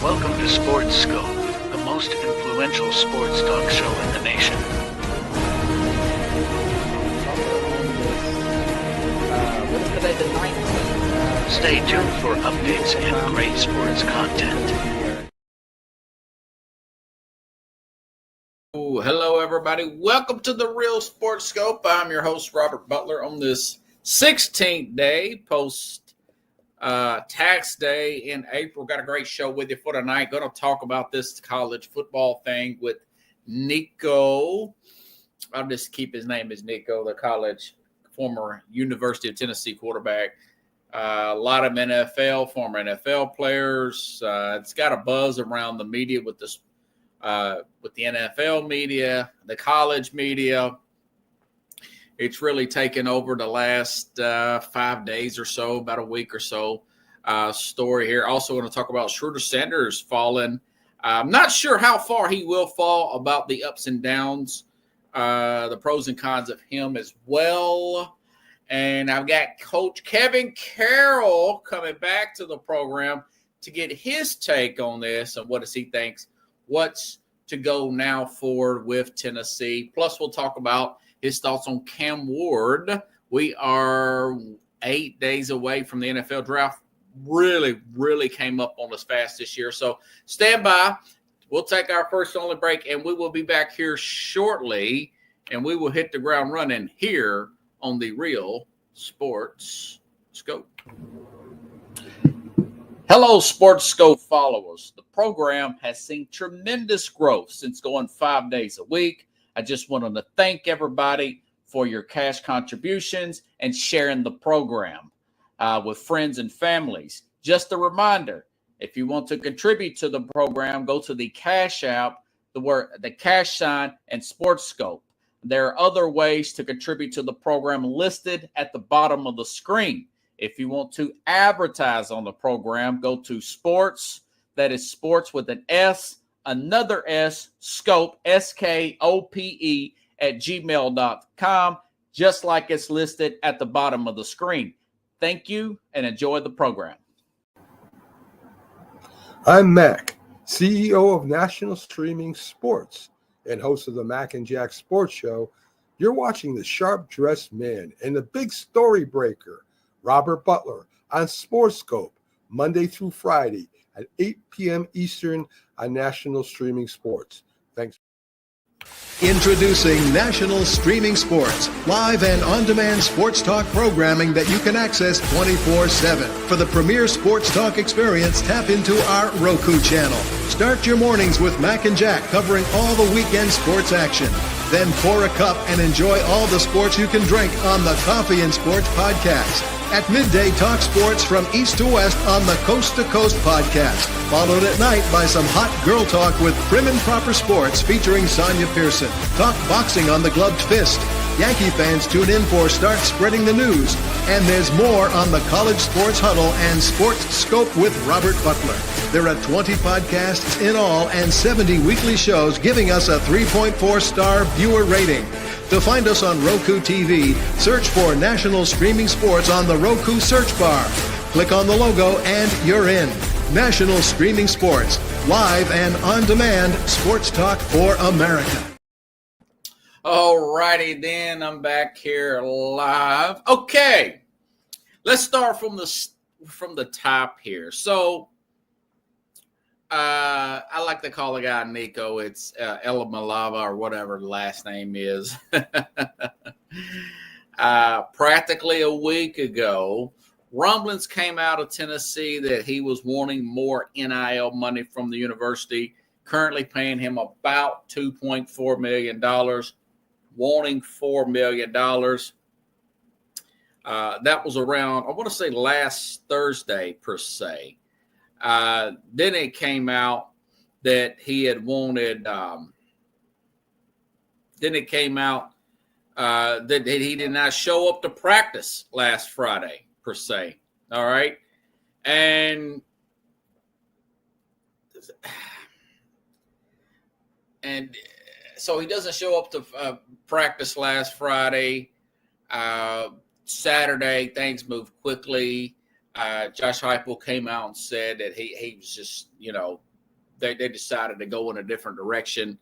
Welcome to Sports Scope, the most influential sports talk show in the nation. What is today, the 19th? Stay tuned for updates and great sports content. Hello, everybody. Welcome to the Real Sports Scope. I'm your host, Robert Butler, on this 16th day post tax day in April. Got a great show with you for tonight. Going to talk about this college football thing with Nico. I'll just keep his name as Nico, the college former University of Tennessee quarterback. A lot of former NFL players. It's got a buzz around the media with the NFL media, the college media. It's really taken over the last 5 days or so, about a week or so. Story here. Also want to talk about Shedeur Sanders falling. I'm not sure how far he will fall, about the ups and downs, the pros and cons of him as well. And I've got Coach Kevin Carroll coming back to the program to get his take on this and what does he thinks, what's to go now forward with Tennessee. Plus, we'll talk about his thoughts on Cam Ward. We are 8 days away from the NFL draft. Really came up on us fast this year. So stand by. We'll take our first only break, and we will be back here shortly, and we will hit the ground running here on the Real Sports Scope. Hello, Sports Scope followers. The program has seen tremendous growth since going 5 days a week. I just wanted to thank everybody for your cash contributions and sharing the program with friends and families. Just a reminder, if you want to contribute to the program, go to the Cash App, the cash sign, and Sports Scope. There are other ways to contribute to the program listed at the bottom of the screen. If you want to advertise on the program, go to sports, that is sports with an S, another S, scope, SKOPE, at gmail.com, just like it's listed at the bottom of the screen. Thank you and enjoy the program. I'm Mac, CEO of National Streaming Sports and host of the Mac and Jack Sports Show. You're watching the sharp-dressed man and the big story breaker, Robert Butler, on Sports Scope, Monday through Friday at 8 p.m. Eastern on National Streaming Sports. Thanks. Introducing National Streaming Sports, live and on-demand sports talk programming that you can access 24/7. For the premier sports talk experience, tap into our Roku channel. Start your mornings with Mac and Jack covering all the weekend sports action. Then pour a cup and enjoy all the sports you can drink on the Coffee and Sports podcast. At midday, talk sports from east to west on the Coast to Coast podcast. Followed at night by some hot girl talk with Prim and Proper Sports featuring Sonia Pearson. Talk boxing on the Gloved Fist. Yankee fans tune in for Start Spreading the News. And there's more on the College Sports Huddle and Sports Scope with Robert Butler. There are 20 podcasts in all and 70 weekly shows, giving us a 3.4-star viewer rating. To find us on Roku TV, search for National Streaming Sports on the Roku search bar. Click on the logo and you're in. National Streaming Sports, live and on-demand sports talk for America. All righty then, I'm back here live. Okay, let's start from the top here. So, I like to call the guy Nico. It's Elamalava or whatever the last name is. Practically a week ago, rumblings came out of Tennessee that he was wanting more NIL money from the university, currently paying him about $2.4 million, wanting $4 million. That was around, I want to say last Thursday per se. Then it came out that he had wanted, that he did not show up to practice last Friday, per se. All right. And so he doesn't show up to practice last Friday. Saturday, things moved quickly. Josh Heupel came out and said that he was just, they decided to go in a different direction.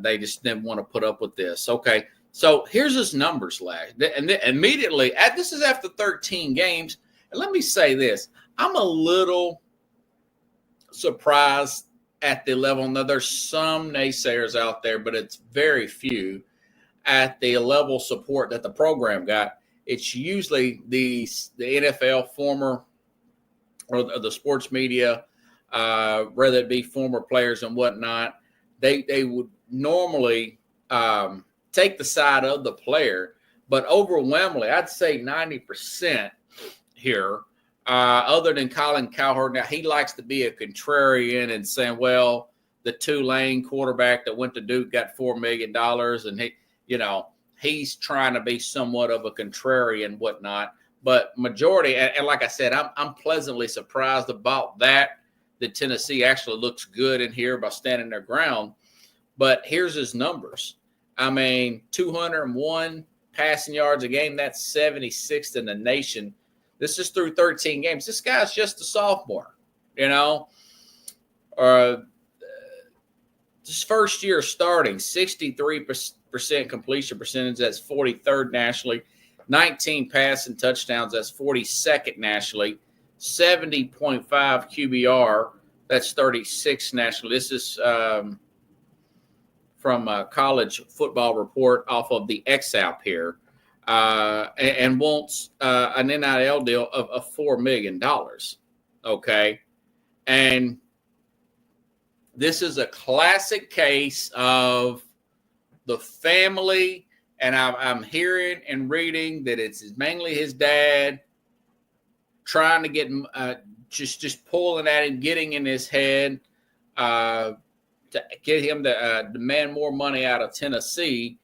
They just didn't want to put up with this. Okay, so here's his numbers, last, and then immediately this is after 13 games. And let me say this: I'm a little surprised at the level. Now, there's some naysayers out there, but it's very few at the level of support that the program got. It's usually the NFL former or the sports media, whether it be former players and whatnot. They would normally take the side of the player, but overwhelmingly, I'd say 90% here. Other than Colin Cowherd, now he likes to be a contrarian and saying, well, the Tulane quarterback that went to Duke got $4 million, and he's trying to be somewhat of a contrarian and whatnot. But majority, and like I said, I'm pleasantly surprised about that Tennessee actually looks good in here by standing their ground. But here's his numbers. 201 passing yards a game. That's 76th in the nation. This is through 13 games. This guy's just a sophomore, His first year starting, 63% completion percentage. That's 43rd nationally. 19 passing touchdowns. That's 42nd nationally. 70.5 QBR. That's 36th nationally. This is from College Football Report off of the X-App here. And wants an NIL deal of $4 million. Okay. And this is a classic case of the family. And I'm hearing and reading that it's mainly his dad trying to get just pulling at him, getting in his head to get him to demand more money out of Tennessee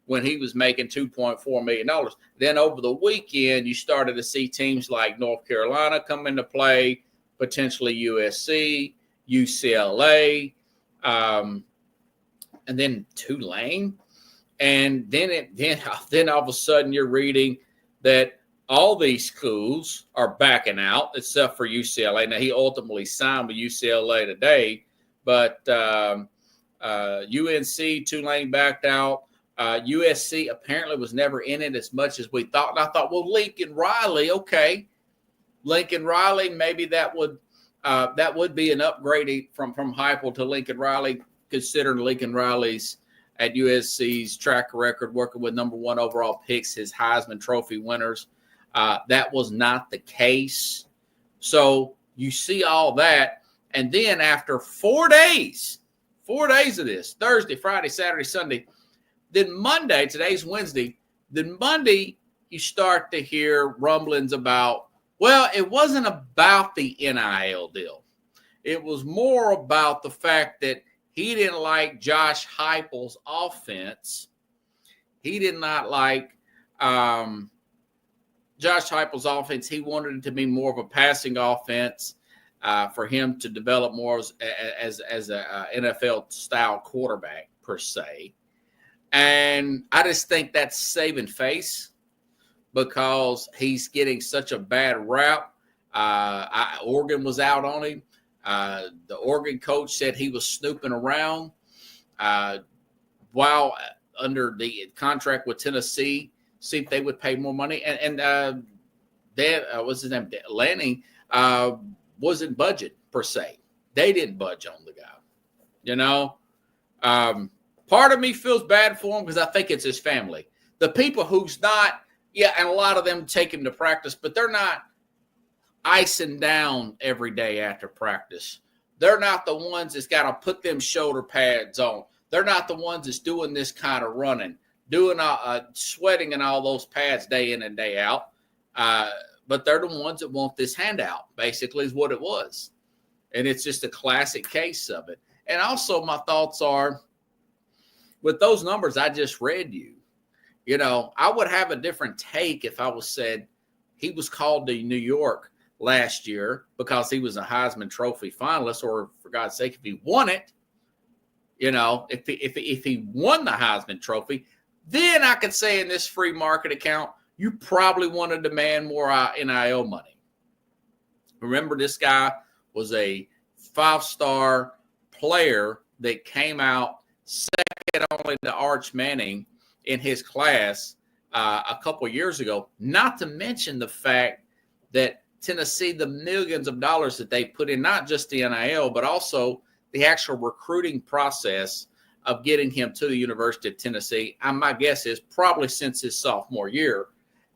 when he was making $2.4 million. Then over the weekend, you started to see teams like North Carolina come into play, potentially USC, UCLA, and then Tulane. And then all of a sudden you're reading that all these schools are backing out except for UCLA. Now, he ultimately signed with UCLA today, but UNC, Tulane backed out. USC apparently was never in it as much as we thought. And I thought, well, Lincoln Riley, okay. Lincoln Riley, maybe that would be an upgrade from Heupel to Lincoln Riley, considering Lincoln Riley's at USC's track record, working with number 1 overall picks, his Heisman Trophy winners. That was not the case. So you see all that. And then after 4 days of this, Thursday, Friday, Saturday, Sunday, then Monday, today's Wednesday, then Monday you start to hear rumblings about, well, it wasn't about the NIL deal. It was more about the fact that he didn't like Josh Heupel's offense. He did not like Josh Heupel's offense. He wanted it to be more of a passing offense for him to develop more as a NFL-style quarterback, per se. And I just think that's saving face because he's getting such a bad rap. Oregon was out on him. The Oregon coach said he was snooping around while under the contract with Tennessee, see if they would pay more money. And what's his name? Lanning wasn't budget per se. They didn't budge on the guy. Part of me feels bad for him because I think it's his family. The people who's not, and a lot of them take him to practice, but they're not icing down every day after practice. They're not the ones that's got to put them shoulder pads on. They're not the ones that's doing this kind of running, doing sweating in all those pads day in and day out. But they're the ones that want this handout, basically, is what it was. And it's just a classic case of it. And also my thoughts are, with those numbers I just read you, I would have a different take if I was said he was called to New York last year because he was a Heisman Trophy finalist, or for God's sake, if he won it, if he won the Heisman Trophy, then I could say in this free market account, you probably want to demand more NIL money. Remember, this guy was a 5-star player that came out second only to Arch Manning in his class a couple years ago, not to mention the fact that Tennessee, the millions of dollars that they put in, not just the NIL, but also the actual recruiting process of getting him to the University of Tennessee, my guess is probably since his sophomore year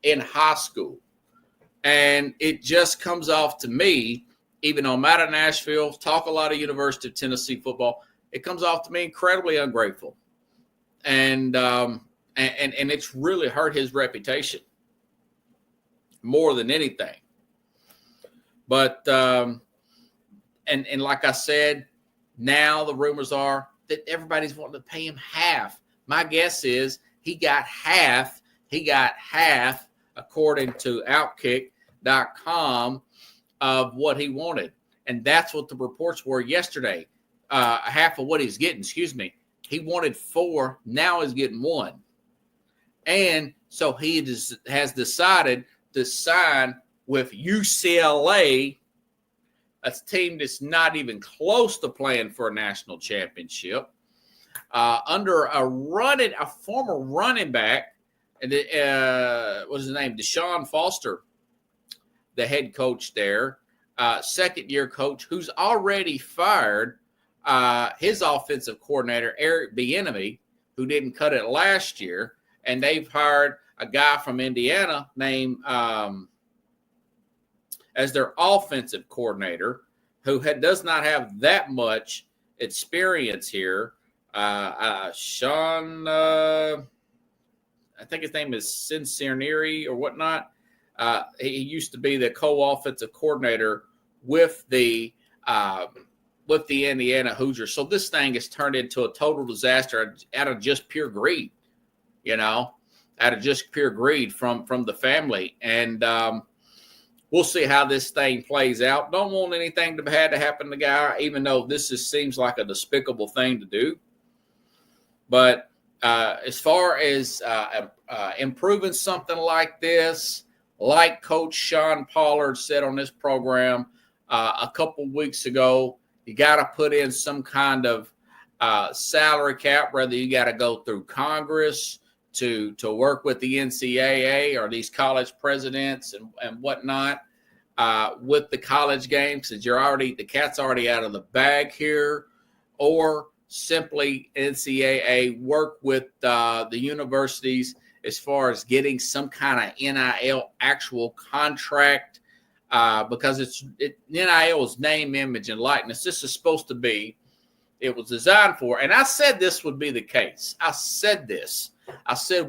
in high school. And it just comes off to me, even though I'm out of Nashville, talk a lot of University of Tennessee football, it comes off to me incredibly ungrateful. And it's really hurt his reputation more than anything. But, and like I said, now the rumors are that everybody's wanting to pay him half. My guess is he got half, according to Outkick.com, of what he wanted. And that's what the reports were yesterday. Half of what he's getting, He wanted 4, now he's getting 1. And so he has decided to sign with UCLA, a team that's not even close to playing for a national championship, under a former running back, what's his name? Deshaun Foster, the head coach there, second-year coach, who's already fired his offensive coordinator, Eric Bieniemy, who didn't cut it last year, and they've hired a guy from Indiana named as their offensive coordinator, who does not have that much experience here. Sean, I think his name is Cincinnati or whatnot. He used to be the co-offensive coordinator with the Indiana Hoosiers. So this thing has turned into a total disaster out of just pure greed, out of just pure greed from the family. And we'll see how this thing plays out. Don't want anything bad to happen to the guy, even though this just seems like a despicable thing to do. But as far as improving something like this, like Coach Sean Pollard said on this program a couple weeks ago, you got to put in some kind of salary cap, whether you got to go through Congress to work with the NCAA or these college presidents and whatnot with the college games, since the cat's already out of the bag here, or simply NCAA work with the universities as far as getting some kind of NIL actual contract, because NIL is name, image, and likeness. This is supposed to be, it was designed for, and I said this would be the case. I said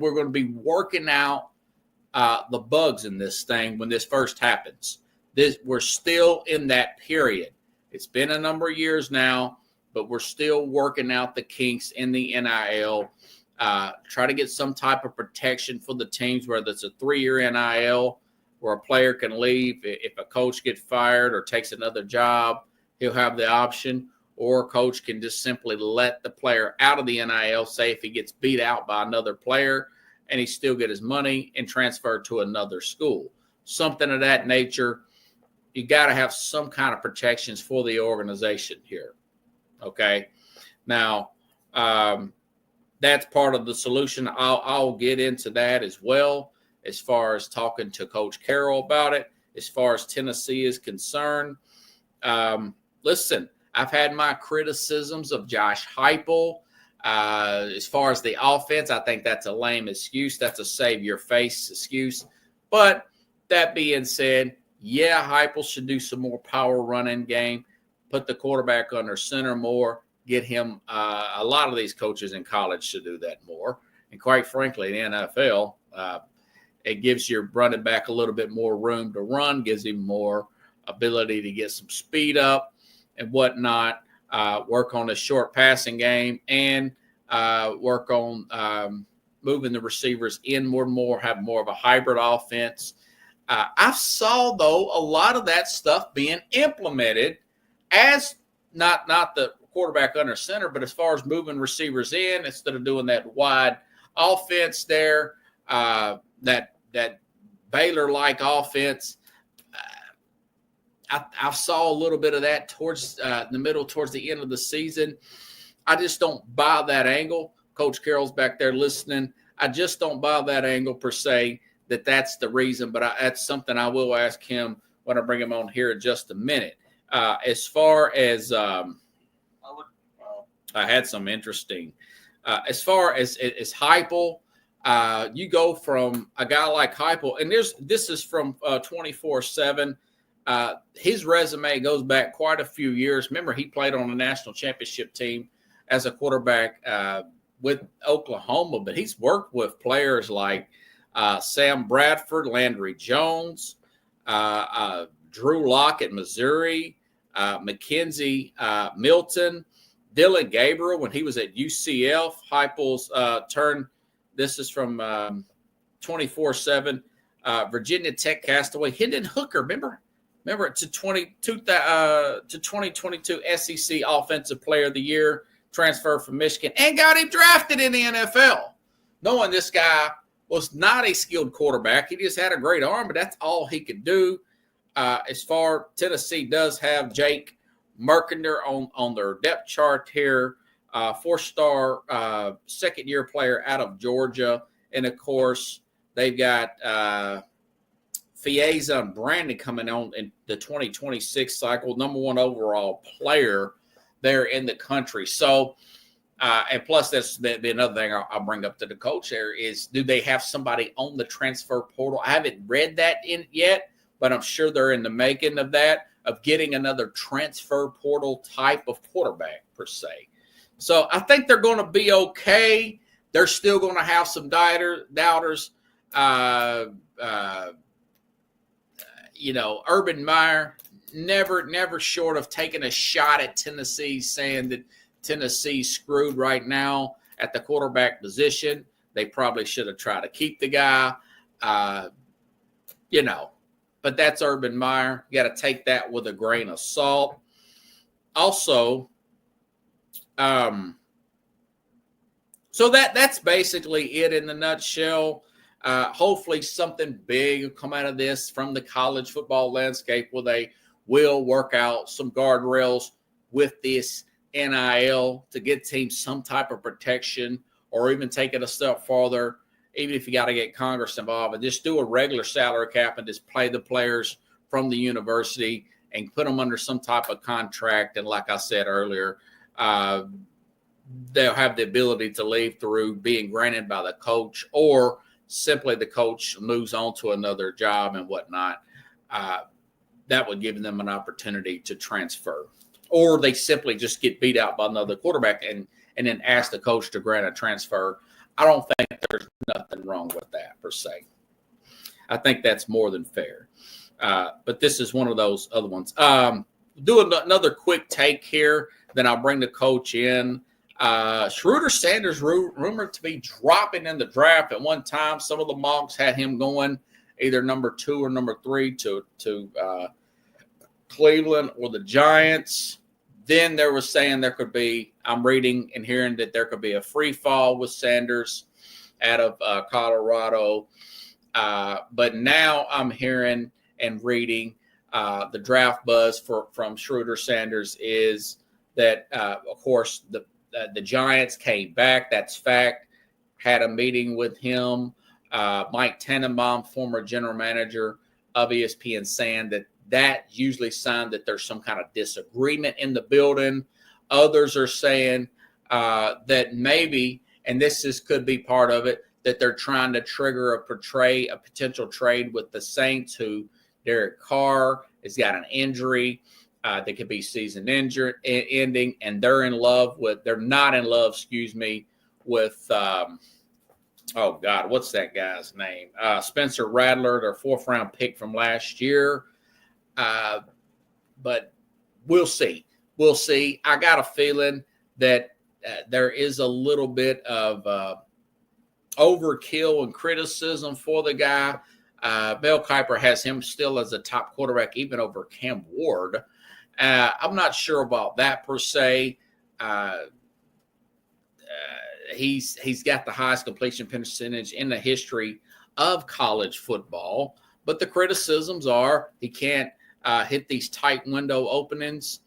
we're going to be working out the bugs in this thing when this first happens. We're still in that period. It's been a number of years now, but we're still working out the kinks in the NIL. Try to get some type of protection for the teams, whether it's a 3-year NIL where a player can leave. If a coach gets fired or takes another job, he'll have the option. Or a coach can just simply let the player out of the NIL, say if he gets beat out by another player, and he still get his money and transfer to another school. Something of that nature. You got to have some kind of protections for the organization here. Okay? Now, that's part of the solution. I'll get into that as well, as far as talking to Coach Carroll about it. As far as Tennessee is concerned, listen, I've had my criticisms of Josh Heupel. As far as the offense, I think that's a lame excuse. That's a save your face excuse. But that being said, yeah, Heupel should do some more power running game, put the quarterback under center more, get him. A lot of these coaches in college should do that more. And quite frankly, in the NFL, it gives your running back a little bit more room to run, gives him more ability to get some speed up and whatnot, work on a short passing game, and work on moving the receivers in more and more, have more of a hybrid offense. I saw, though, a lot of that stuff being implemented as not the quarterback under center, but as far as moving receivers in instead of doing that wide offense there, that Baylor-like offense. I saw a little bit of that towards towards the end of the season. I just don't buy that angle. Coach Carroll's back there listening. I just don't buy that angle per se, that's the reason, but that's something I will ask him when I bring him on here in just a minute. As far as I had some interesting, as far as Heupel, you go from a guy like Heupel, and this is from 24/7. His resume goes back quite a few years. Remember, he played on a national championship team as a quarterback with Oklahoma, but he's worked with players like Sam Bradford, Landry Jones, Drew Lock at Missouri, Mackenzie Milton, Dylan Gabriel when he was at UCF. Heupel's turn. This is from 24/7. Virginia Tech castaway Hendon Hooker. Remember to 2022 SEC Offensive Player of the Year, transfer from Michigan, and got him drafted in the NFL. Knowing this guy was not a skilled quarterback, he just had a great arm, but that's all he could do. As far Tennessee does have Jake Merkender on their depth chart here, 4-star second-year player out of Georgia, and of course they've got Fieza and Brandon coming on in the 2026 cycle, number 1 overall player there in the country. So, and plus that'd be another thing I'll bring up to the coach there is, do they have somebody on the transfer portal? I haven't read that in yet, but I'm sure they're in the making of that, of getting another transfer portal type of quarterback per se. So I think they're going to be okay. They're still going to have some doubters. Urban Meyer, never short of taking a shot at Tennessee, saying that Tennessee's screwed right now at the quarterback position. They probably should have tried to keep the guy, but that's Urban Meyer. You got to take that with a grain of salt. Also, so that's basically it in the nutshell. Hopefully something big will come out of this from the college football landscape where they will work out some guardrails with this NIL to get teams some type of protection, or even take it a step farther, even if you got to get Congress involved, and just do a regular salary cap and just pay the players from the university and put them under some type of contract. And like I said earlier, they'll have the ability to leave through being granted by the coach, or simply the coach moves on to another job and whatnot. That would give them an opportunity to transfer, or they simply just get beat out by another quarterback and then ask the coach to grant a transfer. I don't think there's nothing wrong with that per se. I think that's more than fair. But this is one of those other ones. Do another quick take here, then I'll bring the coach in. Schroeder Sanders rumored to be dropping in the draft at one time. Some of the mocks had him going either number 2 or number 3 to Cleveland or the Giants. Then there was saying there could be, I'm reading and hearing that there could be a free fall with Sanders out of Colorado. But now I'm hearing and reading the draft buzz from Schroeder Sanders is that, of course, the Giants came back. That's fact. Had a meeting with him. Mike Tannenbaum, former general manager of ESPN, saying that usually sign that there's some kind of disagreement in the building. Others are saying that maybe, and could be part of it, that they're trying to trigger a potential trade with the Saints, who Derek Carr has got an injury that could be season ending, and they're not in love, with what's that guy's name? Spencer Rattler, their 4th round pick from last year. But we'll see. I got a feeling that there is a little bit of overkill and criticism for the guy. Mel Kiper has him still as a top quarterback, even over Cam Ward. I'm not sure about that per se. He's got the highest completion percentage in the history of college football, but the criticisms are he can't hit these tight window openings,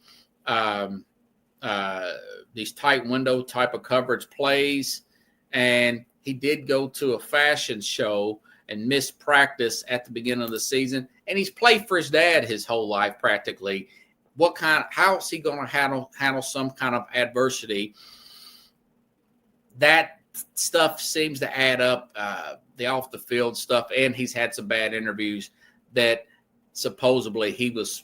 these tight window type of coverage plays. And he did go to a fashion show and missed practice at the beginning of the season. And he's played for his dad his whole life practically. How is he going to handle some kind of adversity? That stuff seems to add up, the off the field stuff. And he's had some bad interviews that supposedly he was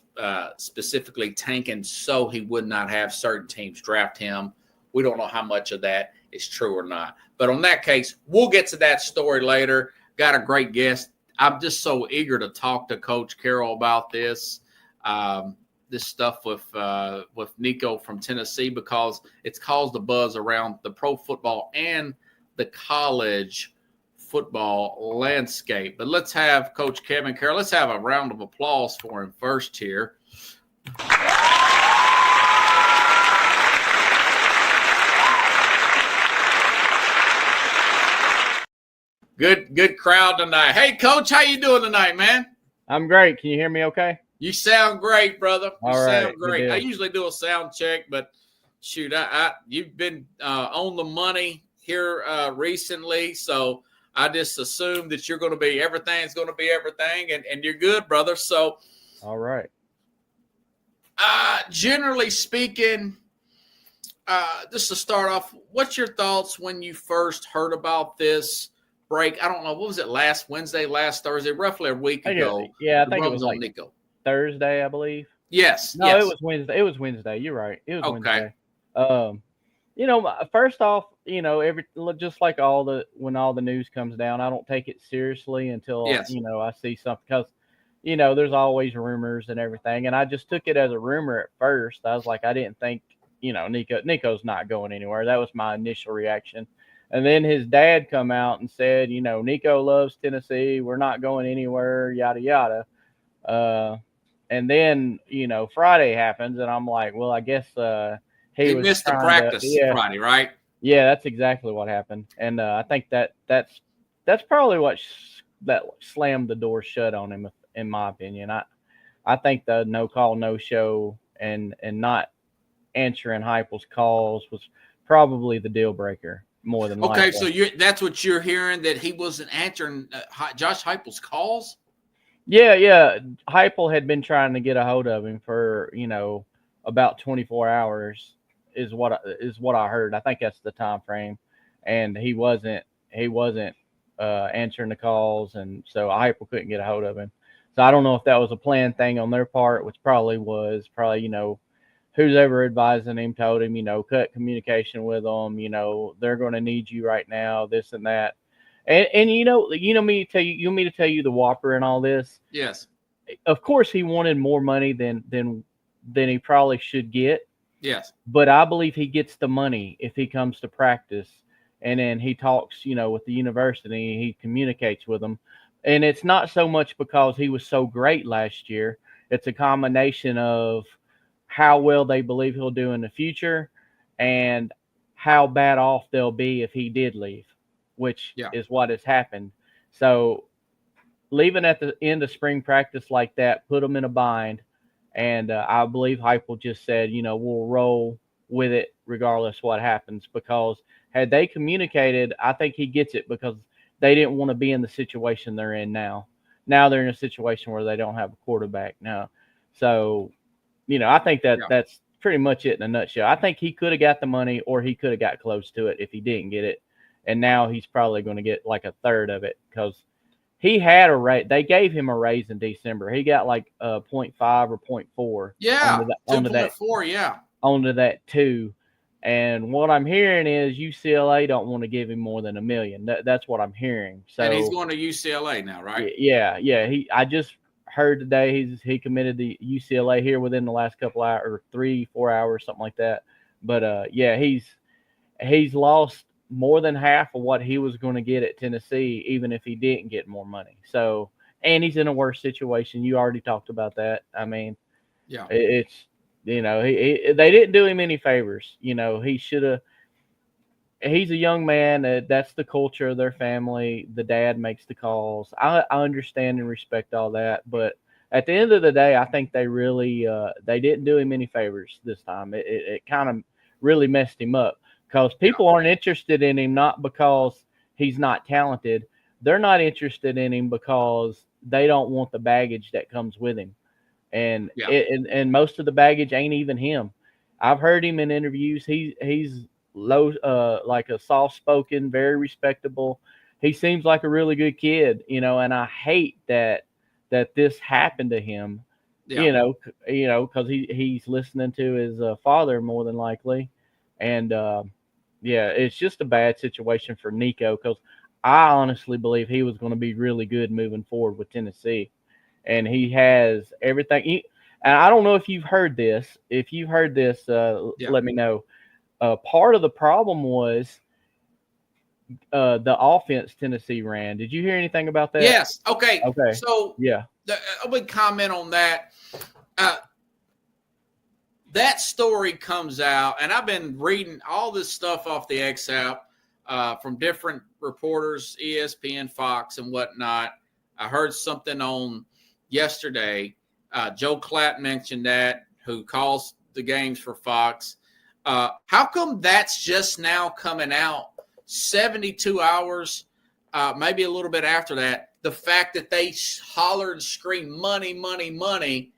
specifically tanking so he would not have certain teams draft him. We don't know how much of that is true or not. But on that case, we'll get to that story later. Got a great guest. I'm just so eager to talk to Coach Carroll about this. This stuff with Nico from Tennessee, because it's caused a buzz around the pro football and the college football landscape. But let's have Coach Kevin Carroll. Let's have a round of applause for him first here. Good crowd tonight. Hey, Coach, how you doing tonight, man? I'm great. Can you hear me okay? You sound great, brother. You sound great. Good. I usually do a sound check, but shoot, you've been on the money here recently, so I just assume that you're going to be everything's going to be everything, and you're good, brother. So, all right. Generally speaking, just to start off, what's your thoughts when you first heard about this break? I don't know. What was it, last Wednesday, last Thursday, roughly a week ago? Yeah, I think it was like Nico. Thursday, I believe. Yes. No, yes. It was Wednesday. It was Wednesday. You're right. It was okay. Wednesday. First off, just like when all the news comes down, I don't take it seriously until I see something, because there's always rumors and everything, and I just took it as a rumor at first. I was like, I didn't think Nico's not going anywhere. That was my initial reaction. And then his dad come out and said, Nico loves Tennessee. We're not going anywhere, yada, yada. And then, Friday happens, and I'm like, well, I guess he missed the practice Friday, right? Yeah, that's exactly what happened. And I think that's probably what that slammed the door shut on him, in my opinion. I think the no call, no show and not answering Heupel's calls was probably the deal breaker more than likely. Okay, so that's what you're hearing, that he wasn't answering Josh Heupel's calls? Yeah. Heupel had been trying to get a hold of him for, about 24 hours is what I heard. I think that's the time frame. And he wasn't answering the calls, and so Heupel couldn't get a hold of him. So I don't know if that was a planned thing on their part, which probably was. Who's ever advising him told him, cut communication with them. They're going to need you right now, this and that. And me to tell you the whopper and all this. Yes. Of course, he wanted more money than he probably should get. Yes. But I believe he gets the money if he comes to practice, and then he talks, with the university. He communicates with them, and it's not so much because he was so great last year. It's a combination of how well they believe he'll do in the future and how bad off they'll be if he did leave, which is what has happened. So leaving at the end of spring practice like that put them in a bind. And I believe Heupel just said, we'll roll with it regardless what happens, because had they communicated, I think he gets it, because they didn't want to be in the situation they're in now. Now they're in a situation where they don't have a quarterback now. So, I think that's pretty much it in a nutshell. I think he could have got the money, or he could have got close to it if he didn't get it. And now he's probably going to get like a third of it, because he had a raise. They gave him a raise in December. He got like 0.5 or 0.4. Yeah, 2.4, yeah. Onto that too. And what I'm hearing is UCLA don't want to give him more than $1 million. That's what I'm hearing. So, and he's going to UCLA now, right? Yeah. I just heard today he committed to UCLA here within the last couple hours, or 3-4 hours, something like that. But he's lost more than half of what he was going to get at Tennessee, even if he didn't get more money. So, and he's in a worse situation. You already talked about that. I mean, yeah, it's, they didn't do him any favors. He should have. He's a young man. That's the culture of their family. The dad makes the calls. I understand and respect all that, but at the end of the day, I think they really they didn't do him any favors this time. It kind of really messed him up because people aren't interested in him not because he's not talented. They're not interested in him because they don't want the baggage that comes with him, and and most of the baggage ain't even him. I've heard him in interviews. He's low, like a soft-spoken, very respectable. He seems like a really good kid, and I hate that this happened to him, because he's listening to his father more than likely, and it's just a bad situation for Nico because I honestly believe he was going to be really good moving forward with Tennessee, and he has everything. And I don't know if you've heard this. If you've heard this, let me know. Part of the problem was the offense Tennessee ran. Did you hear anything about that? Yes. Okay. So yeah, I would comment on that. That story comes out, and I've been reading all this stuff off the X app from different reporters, ESPN, Fox, and whatnot. I heard something on yesterday. Joe Klatt mentioned that, who calls the games for Fox. How come that's just now coming out 72 hours, maybe a little bit after that? The fact that they hollered and screamed money, money, money.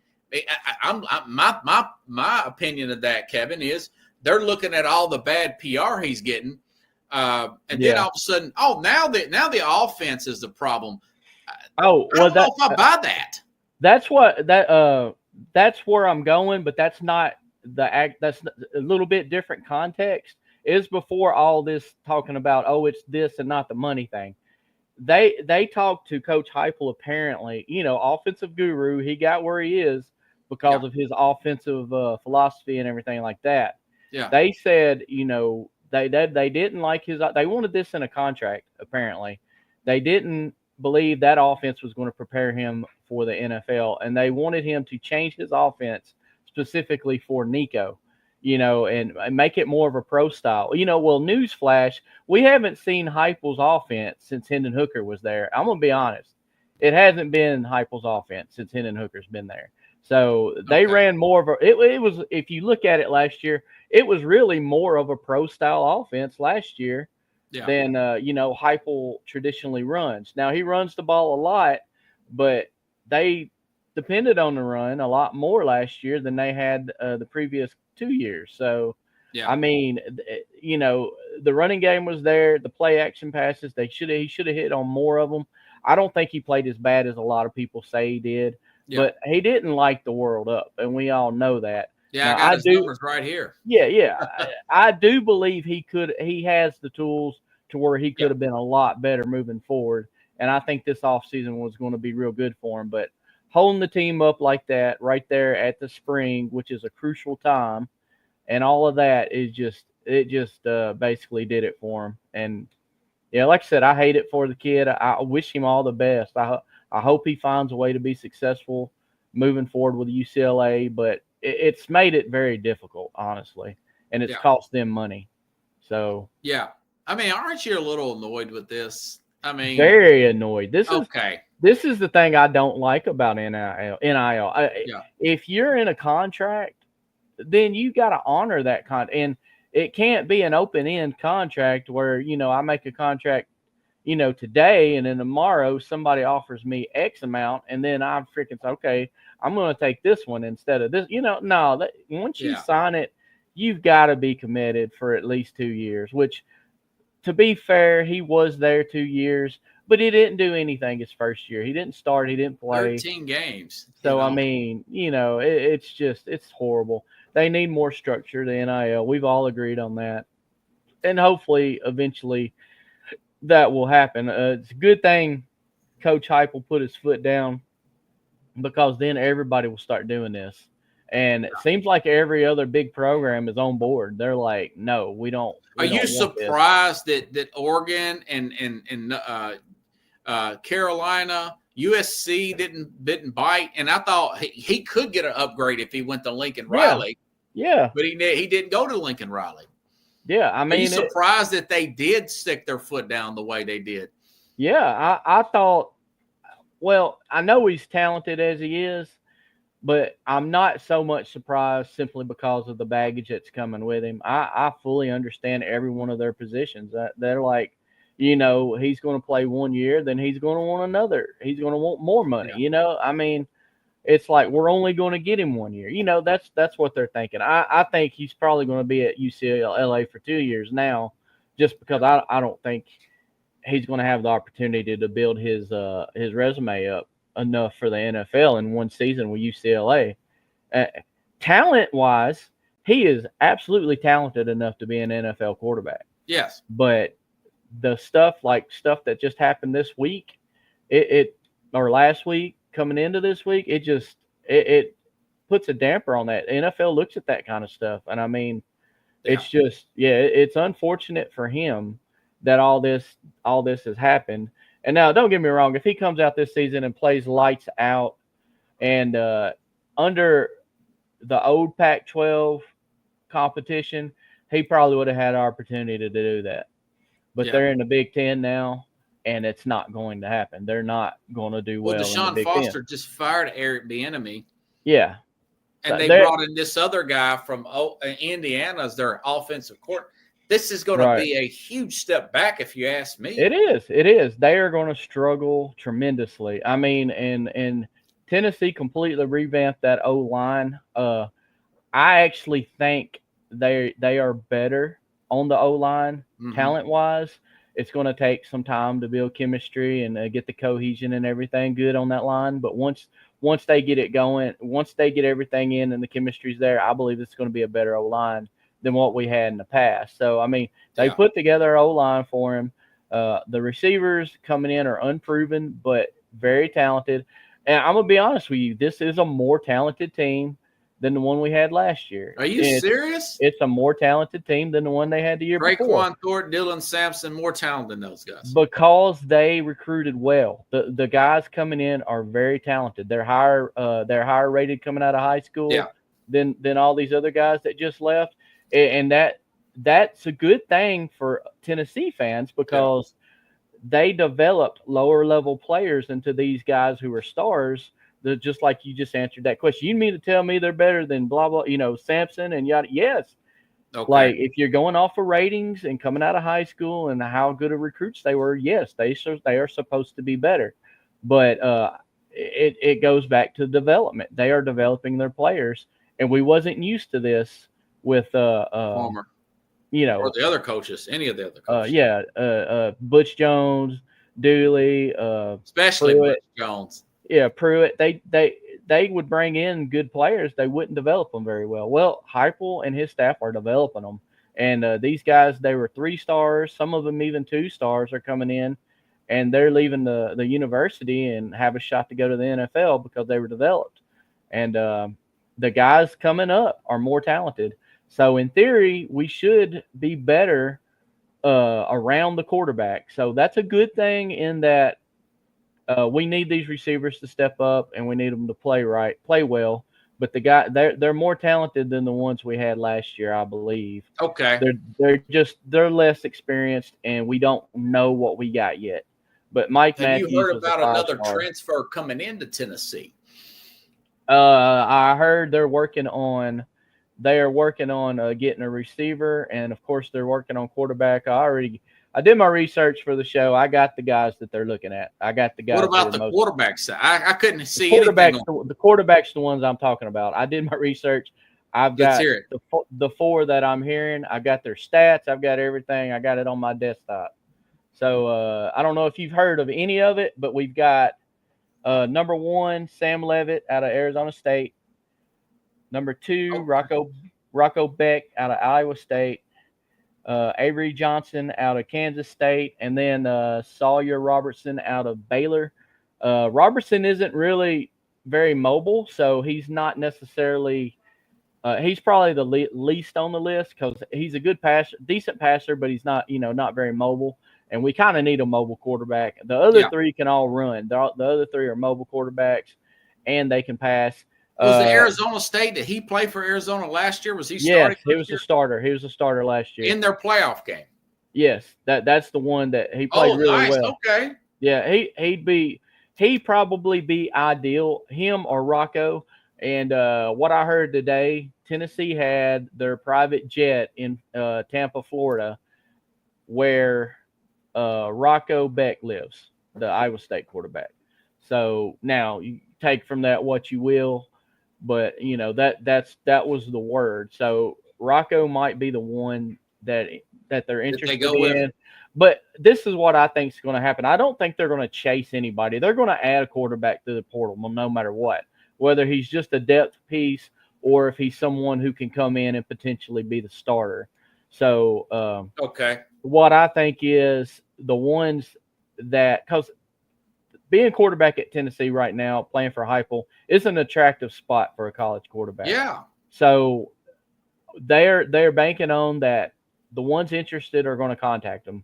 My opinion of that, Kevin, is they're looking at all the bad PR he's getting, and then all of a sudden, now the offense is the problem. I don't know if I buy that. That's where I'm going, but that's not that's a little bit different context. Is before all this talking about it's this and not the money thing. They talked to Coach Heupel, apparently, offensive guru. He got where he is because of his offensive philosophy and everything like that. Yeah. They said, they didn't like his. They wanted this in a contract. Apparently, they didn't believe that offense was going to prepare him for the NFL, and they wanted him to change his offense specifically for Nico, and make it more of a pro style. Well, newsflash, we haven't seen Heupel's offense since Hendon Hooker was there. I'm going to be honest. It hasn't been Heupel's offense since Hendon Hooker's been there. So they ran more of it was, if you look at it last year, it was really more of a pro style offense last year than, Heupel traditionally runs. Now, he runs the ball a lot, but they depended on the run a lot more last year than they had the previous 2 years. So, I mean, the running game was there. The play action passes, he should have hit on more of them. I don't think he played as bad as a lot of people say he did, but he didn't light the world up, and we all know that. Yeah, now, I got his numbers right here. Yeah. I do believe he has the tools to where he could have been a lot better moving forward, and I think this offseason was going to be real good for him. But holding the team up like that right there at the spring, which is a crucial time, and all of that is just basically did it for him. And like I said, I hate it for the kid. I wish him all the best. I hope he finds a way to be successful moving forward with UCLA, but it's made it very difficult, honestly, and it's cost them money. So I mean, aren't you a little annoyed with this? I mean, very annoyed. This is the thing I don't like about NIL. If you're in a contract, then you got to honor that contract, and it can't be an open-end contract where I make a contract, today, and then tomorrow somebody offers me X amount, and then I'm freaking say, okay, I'm going to take this one instead of this. No. Once you sign it, you've got to be committed for at least 2 years. Which, to be fair, he was there 2 years, but he didn't do anything his first year. He didn't start. He didn't play. 13 games. So, I mean, it's horrible. They need more structure, the NIL. We've all agreed on that. And hopefully, eventually, that will happen. It's a good thing Coach Heupel put his foot down, because then everybody will start doing this. And it seems like every other big program is on board. They're like, no, we don't. Are you surprised that Oregon and Carolina, USC didn't bite? And I thought he could get an upgrade if he went to Lincoln Riley. Yeah. But he didn't go to Lincoln Riley. Yeah, I mean, are you surprised that they did stick their foot down the way they did? Yeah, I thought Well, I know he's talented as he is, but I'm not so much surprised simply because of the baggage that's coming with him. I fully understand every one of their positions. They're like, he's going to play 1 year, then he's going to want another. He's going to want more money. Yeah. I mean, it's like we're only going to get him 1 year. That's what they're thinking. I think he's probably going to be at UCLA for 2 years now, just because I don't think he's going to have the opportunity to build his resume up enough for the NFL in one season with UCLA. Talent-wise, he is absolutely talented enough to be an NFL quarterback. Yes. But the stuff that just happened this week, or last week coming into this week, it puts a damper on that. The NFL looks at that kind of stuff, and I mean, it's just it's unfortunate for him that all this has happened. And now, don't get me wrong, if he comes out this season and plays lights out and under the old Pac-12 competition, he probably would have had an opportunity to do that. But they're in the Big Ten now, and it's not going to happen. They're not going to do well. Well, in the Deshaun Big Foster Ten. just fired Eric Bieniemy. Yeah. And they brought in this other guy from Indiana as their offensive coordinator. This is going to be a huge step back, if you ask me. It is. They are going to struggle tremendously. I mean, and Tennessee completely revamped that O-line. I actually think they are better on the O-line talent-wise. It's going to take some time to build chemistry and get the cohesion and everything good on that line. But once they get it going, once they get everything in and the chemistry's there, I believe it's going to be a better O-line than what we had in the past. So, I mean, they put together an O-line for him. The receivers coming in are unproven, but very talented. And I'm going to be honest with you, this is a more talented team than the one we had last year. Are you serious? It's a more talented team than the one they had the year before. Raekwon Thornton, Dylan Sampson, more talented than those guys. Because they recruited well. The guys coming in are very talented. They're higher rated coming out of high school than all these other guys that just left. And that's a good thing for Tennessee fans because they developed lower level players into these guys who are stars. They're just like you just answered that question. You mean to tell me they're better than blah, blah, Sampson and yada? Yes. Okay. Like if you're going off of ratings and coming out of high school and how good of recruits they were, yes, they are supposed to be better. But it goes back to development. They are developing their players, and we wasn't used to this with Palmer, or the other coaches, any of the other coaches. Butch Jones, Dooley, especially Pruitt. Butch Jones. Yeah, Pruitt. They would bring in good players. They wouldn't develop them very well. Well, Heupel and his staff are developing them, and these guys, they were 3 stars. Some of them even 2 stars are coming in, and they're leaving the university and have a shot to go to the NFL because they were developed. And the guys coming up are more talented. So in theory, we should be better around the quarterback. So that's a good thing in that we need these receivers to step up and we need them to play well. But they're more talented than the ones we had last year, I believe. Okay. They're less experienced and we don't know what we got yet. But Mike Matthews. You heard about another transfer coming into Tennessee? I heard they're working on getting a receiver, and of course they're working on quarterback. I did my research for the show. I got the guys that they're looking at. I got the guys. What about the quarterback side? I couldn't see the quarterbacks. The ones I'm talking about. I did my research. I've got the 4 that I'm hearing. I've got their stats. I've got everything. I got it on my desktop. So I don't know if you've heard of any of it, but we've got number 1, Sam Levitt out of Arizona State. Number 2, Rocco Beck out of Iowa State. Avery Johnson out of Kansas State, and then Sawyer Robertson out of Baylor. Robertson isn't really very mobile, so he's not necessarily he's probably the least on the list because he's a good passer, decent passer, but he's not not very mobile. And we kind of need a mobile quarterback. The other 3 can all run. The other 3 are mobile quarterbacks, and they can pass. Was it Arizona State? Did he play for Arizona last year? Was he starting? Yes, he was a starter. He was a starter last year in their playoff game. Yes, that's the one that he played really well. Okay. Yeah, he probably be ideal, him or Rocco. And what I heard today, Tennessee had their private jet in Tampa, Florida, where Rocco Beck lives, the Iowa State quarterback. So now you take from that what you will, but that was the word. So Rocco might be the one that they're interested in. But this is what I think is going to happen. I don't think they're going to chase anybody. They're going to add a quarterback to the portal no matter what, whether he's just a depth piece or if he's someone who can come in and potentially be the starter. So what I think is the ones that, because being quarterback at Tennessee right now, playing for Heupel, is an attractive spot for a college quarterback. Yeah. So they're banking on that. The ones interested are going to contact them.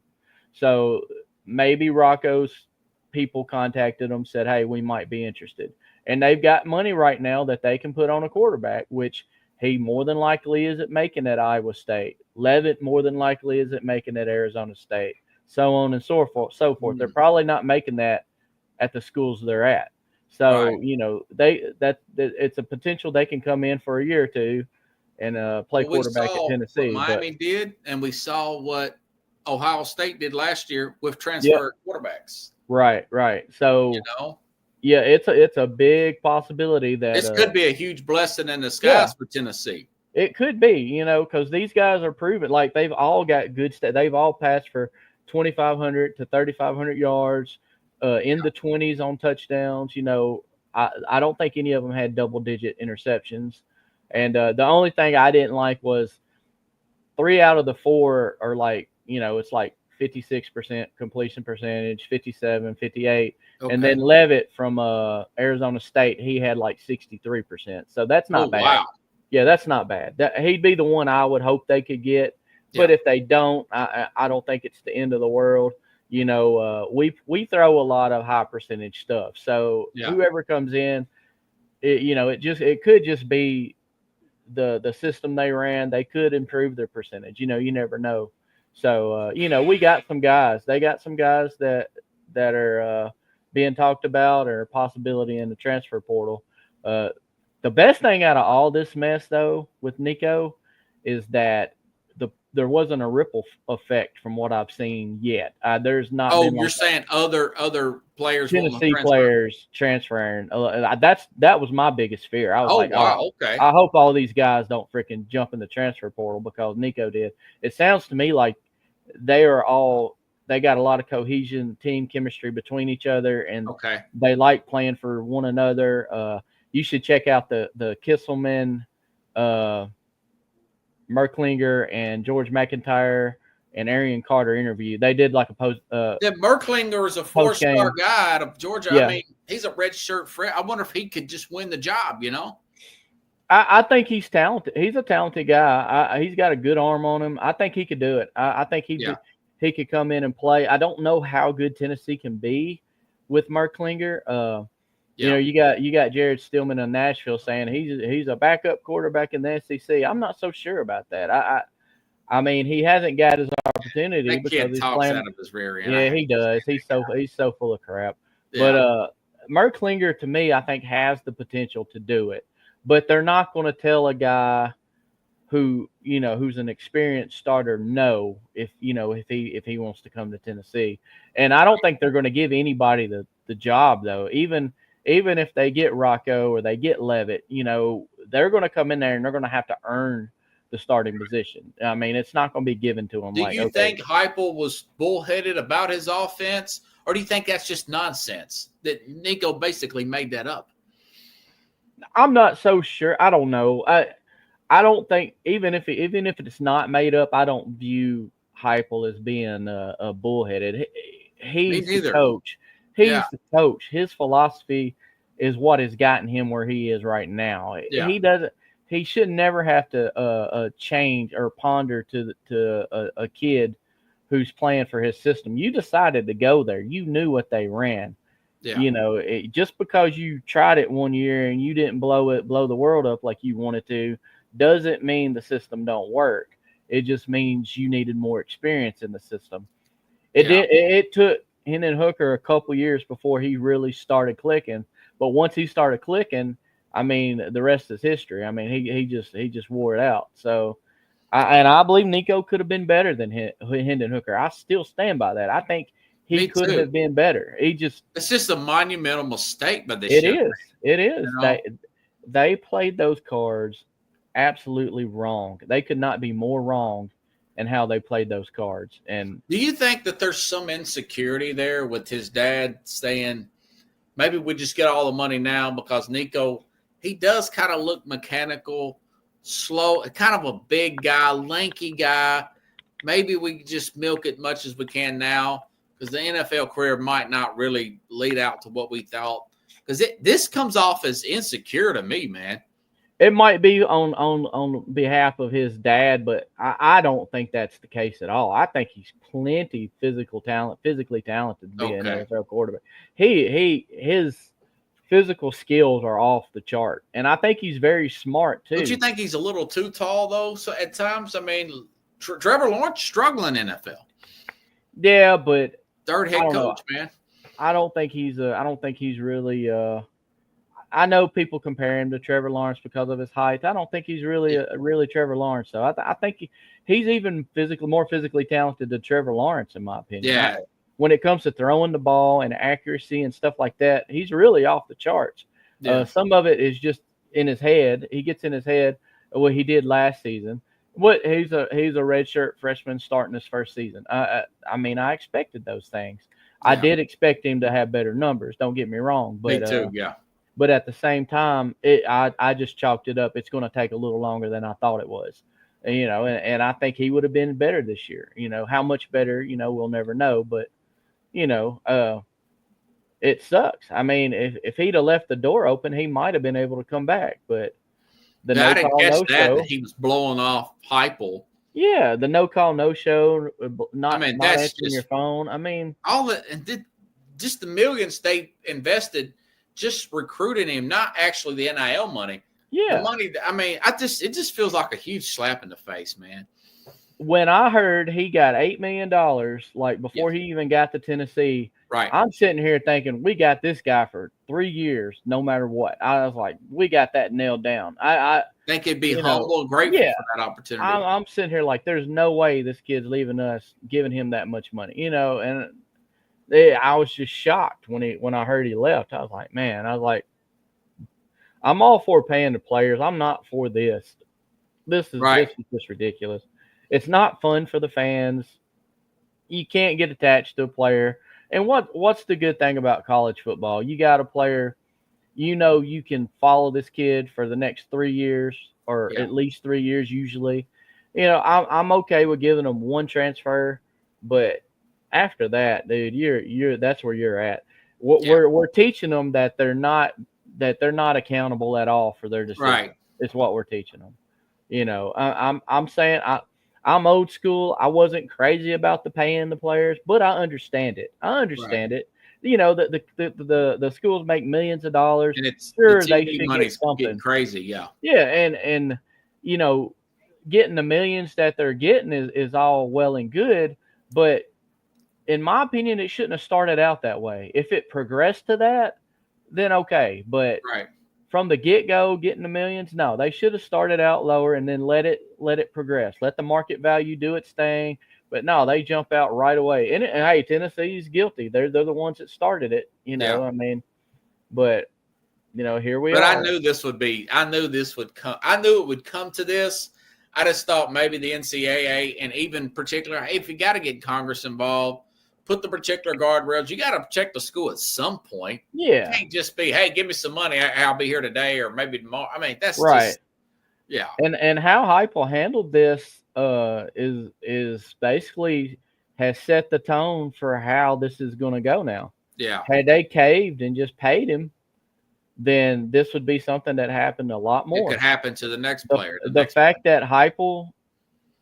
So maybe Rocco's people contacted them, said, hey, we might be interested. And they've got money right now that they can put on a quarterback, which he more than likely isn't making at Iowa State. Levitt more than likely isn't making at Arizona State, so on and so forth. They're probably not making that at the schools they're at. So, it's a potential they can come in for a year or two and play quarterback at Tennessee. What Miami did, and we saw what Ohio State did last year with transfer quarterbacks. Right. So, yeah, it's a big possibility that this could be a huge blessing in disguise for Tennessee. It could be, because these guys are proven. Like, they've all got good stats. They've all passed for 2,500 to 3,500 yards, in the 20s on touchdowns. I don't think any of them had double-digit interceptions. And the only thing I didn't like was 3 out of the 4 are like, it's like 56% completion percentage, 57, 58. Okay. And then Levitt from Arizona State, he had like 63%. So that's not bad. Wow. Yeah, that's not bad. He'd be the one I would hope they could get. But if they don't, I don't think it's the end of the world. We throw a lot of high percentage stuff. So whoever comes in, it could just be the system they ran. They could improve their percentage. You never know. So, we got some guys. They got some guys that are being talked about, or a possibility in the transfer portal. The best thing out of all this mess, though, with Nico, is that there wasn't a ripple effect from what I've seen yet. There's not. Oh, you're saying other players, Tennessee players transferring. That was my biggest fear. I was like, wow, okay. I hope all these guys don't freaking jump in the transfer portal because Nico did. It sounds to me like they got a lot of cohesion, team chemistry between each other, and they like playing for one another. You should check out the Kisselman, Merklinger, and George McIntyre and Arian Carter interview. They did like a post. Merklinger is a 4-star guy out of Georgia. Yeah. I mean, he's a red shirt friend. I wonder if he could just win the job, I think he's talented. He's a talented guy. He's got a good arm on him. I think he could do it. I think he could come in and play. I don't know how good Tennessee can be with Merklinger. You got Jared Stillman in Nashville saying he's a backup quarterback in the SEC. I'm not so sure about that. I mean, he hasn't got his opportunity because he's playing out of his rear end. Yeah, he does. He's so full of crap. Yeah. But Merklinger, to me, I think has the potential to do it. But they're not going to tell a guy who's an experienced starter no if he wants to come to Tennessee. And I don't think they're going to give anybody the job, though. Even if they get Rocco or they get Levitt, they're going to come in there and they're going to have to earn the starting position. I mean, it's not going to be given to them. Do you think Heupel was bullheaded about his offense, or do you think that's just nonsense that Nico basically made that up? I'm not so sure. I don't know. I don't think even if it's not made up, I don't view Heupel as being a bullheaded. He's the coach. He's the coach. His philosophy is what has gotten him where he is right now. Yeah. He should never have to change or ponder to a kid who's playing for his system. You decided to go there. You knew what they ran. Yeah. Just because you tried it one year and you didn't blow the world up like you wanted to, doesn't mean the system don't work. It just means you needed more experience in the system. It took Hendon Hooker a couple years before he really started clicking. But once he started clicking, I mean, the rest is history. I mean, he just wore it out. So, I believe Nico could have been better than Hendon Hooker. I still stand by that. I think he could have been better. It's just a monumental mistake by this. It is. You know? They played those cards absolutely wrong. They could not be more wrong in how they played those cards. And do you think that there's some insecurity there with his dad saying, maybe we just get all the money now, because Nico, he does kind of look mechanical, slow, kind of a big guy, lanky guy. Maybe we just milk it much as we can now, because the NFL career might not really lead out to what we thought. Because this comes off as insecure to me, man. it might be on behalf of his dad, but I don't think that's the case at all. I think he's plenty physically talented to be an NFL quarterback. His physical skills are off the chart, and I think he's very smart too. Don't you think he's a little too tall though? So at times, I mean, Trevor Lawrence struggling in NFL. Yeah, but third head coach, man. I don't think he's really. I know people compare him to Trevor Lawrence because of his height. I don't think he's really really Trevor Lawrence though. I think he's even more physically talented than Trevor Lawrence in my opinion. Yeah. When it comes to throwing the ball and accuracy and stuff like that, he's really off the charts. Yeah. Some of it is just in his head. He gets in his head what he did last season. He's a redshirt freshman starting his first season. I mean, I expected those things. Yeah. I did expect him to have better numbers. Don't get me wrong. But, me too. Yeah. But at the same time, I just chalked it up. It's going to take a little longer than I thought it was, and I think he would have been better this year. How much better, we'll never know. But, it sucks. I mean, if he'd have left the door open, he might have been able to come back. But I didn't catch that he was blowing off Heupel. Yeah, the no call, no show, not answering your phone. I mean, just the millions they invested just recruiting him, not actually the NIL money. Yeah, the money. I mean, it just feels like a huge slap in the face, man. When I heard he got $8 million, like before he even got to Tennessee, right? I'm sitting here thinking we got this guy for 3 years, no matter what. I was like, we got that nailed down. I think it'd be humble and grateful for that opportunity. I'm sitting here like, there's no way this kid's leaving us, giving him that much money, and I was just shocked when I heard he left. I was like, man, I'm all for paying the players. I'm not for this. This is just ridiculous. It's not fun for the fans. You can't get attached to a player. And what's the good thing about college football? You got a player, you can follow this kid for the next 3 years or at least 3 years usually. I'm okay with giving them one transfer, but after that, dude, you're that's where you're at. We're teaching them that they're not accountable at all for their decisions. Right. It's what we're teaching them. I'm saying I'm old school. I wasn't crazy about the paying the players, but I understand it. It. The schools make millions of dollars. And it's sure the they TV should money's get something. getting crazy. Yeah. Yeah, and getting the millions that they're getting is all well and good, but in my opinion, it shouldn't have started out that way. If it progressed to that, then okay. But from the get-go, getting the millions, no, they should have started out lower and then let it progress. Let the market value do its thing. But no, they jump out right away. And hey, Tennessee's guilty. They're the ones that started it. I mean, but here we are. But I knew this would come. I knew it would come to this. I just thought maybe the NCAA and even particular, hey, if you got to get Congress involved, put the particular guardrails. You got to check the school at some point. Yeah. It can't just be, hey, give me some money. I'll be here today or maybe tomorrow. I mean, that's right. Just, yeah. And how Heupel handled this is basically has set the tone for how this is going to go now. Yeah. Had they caved and just paid him, then this would be something that happened a lot more. It could happen to the next player. The fact that Heupel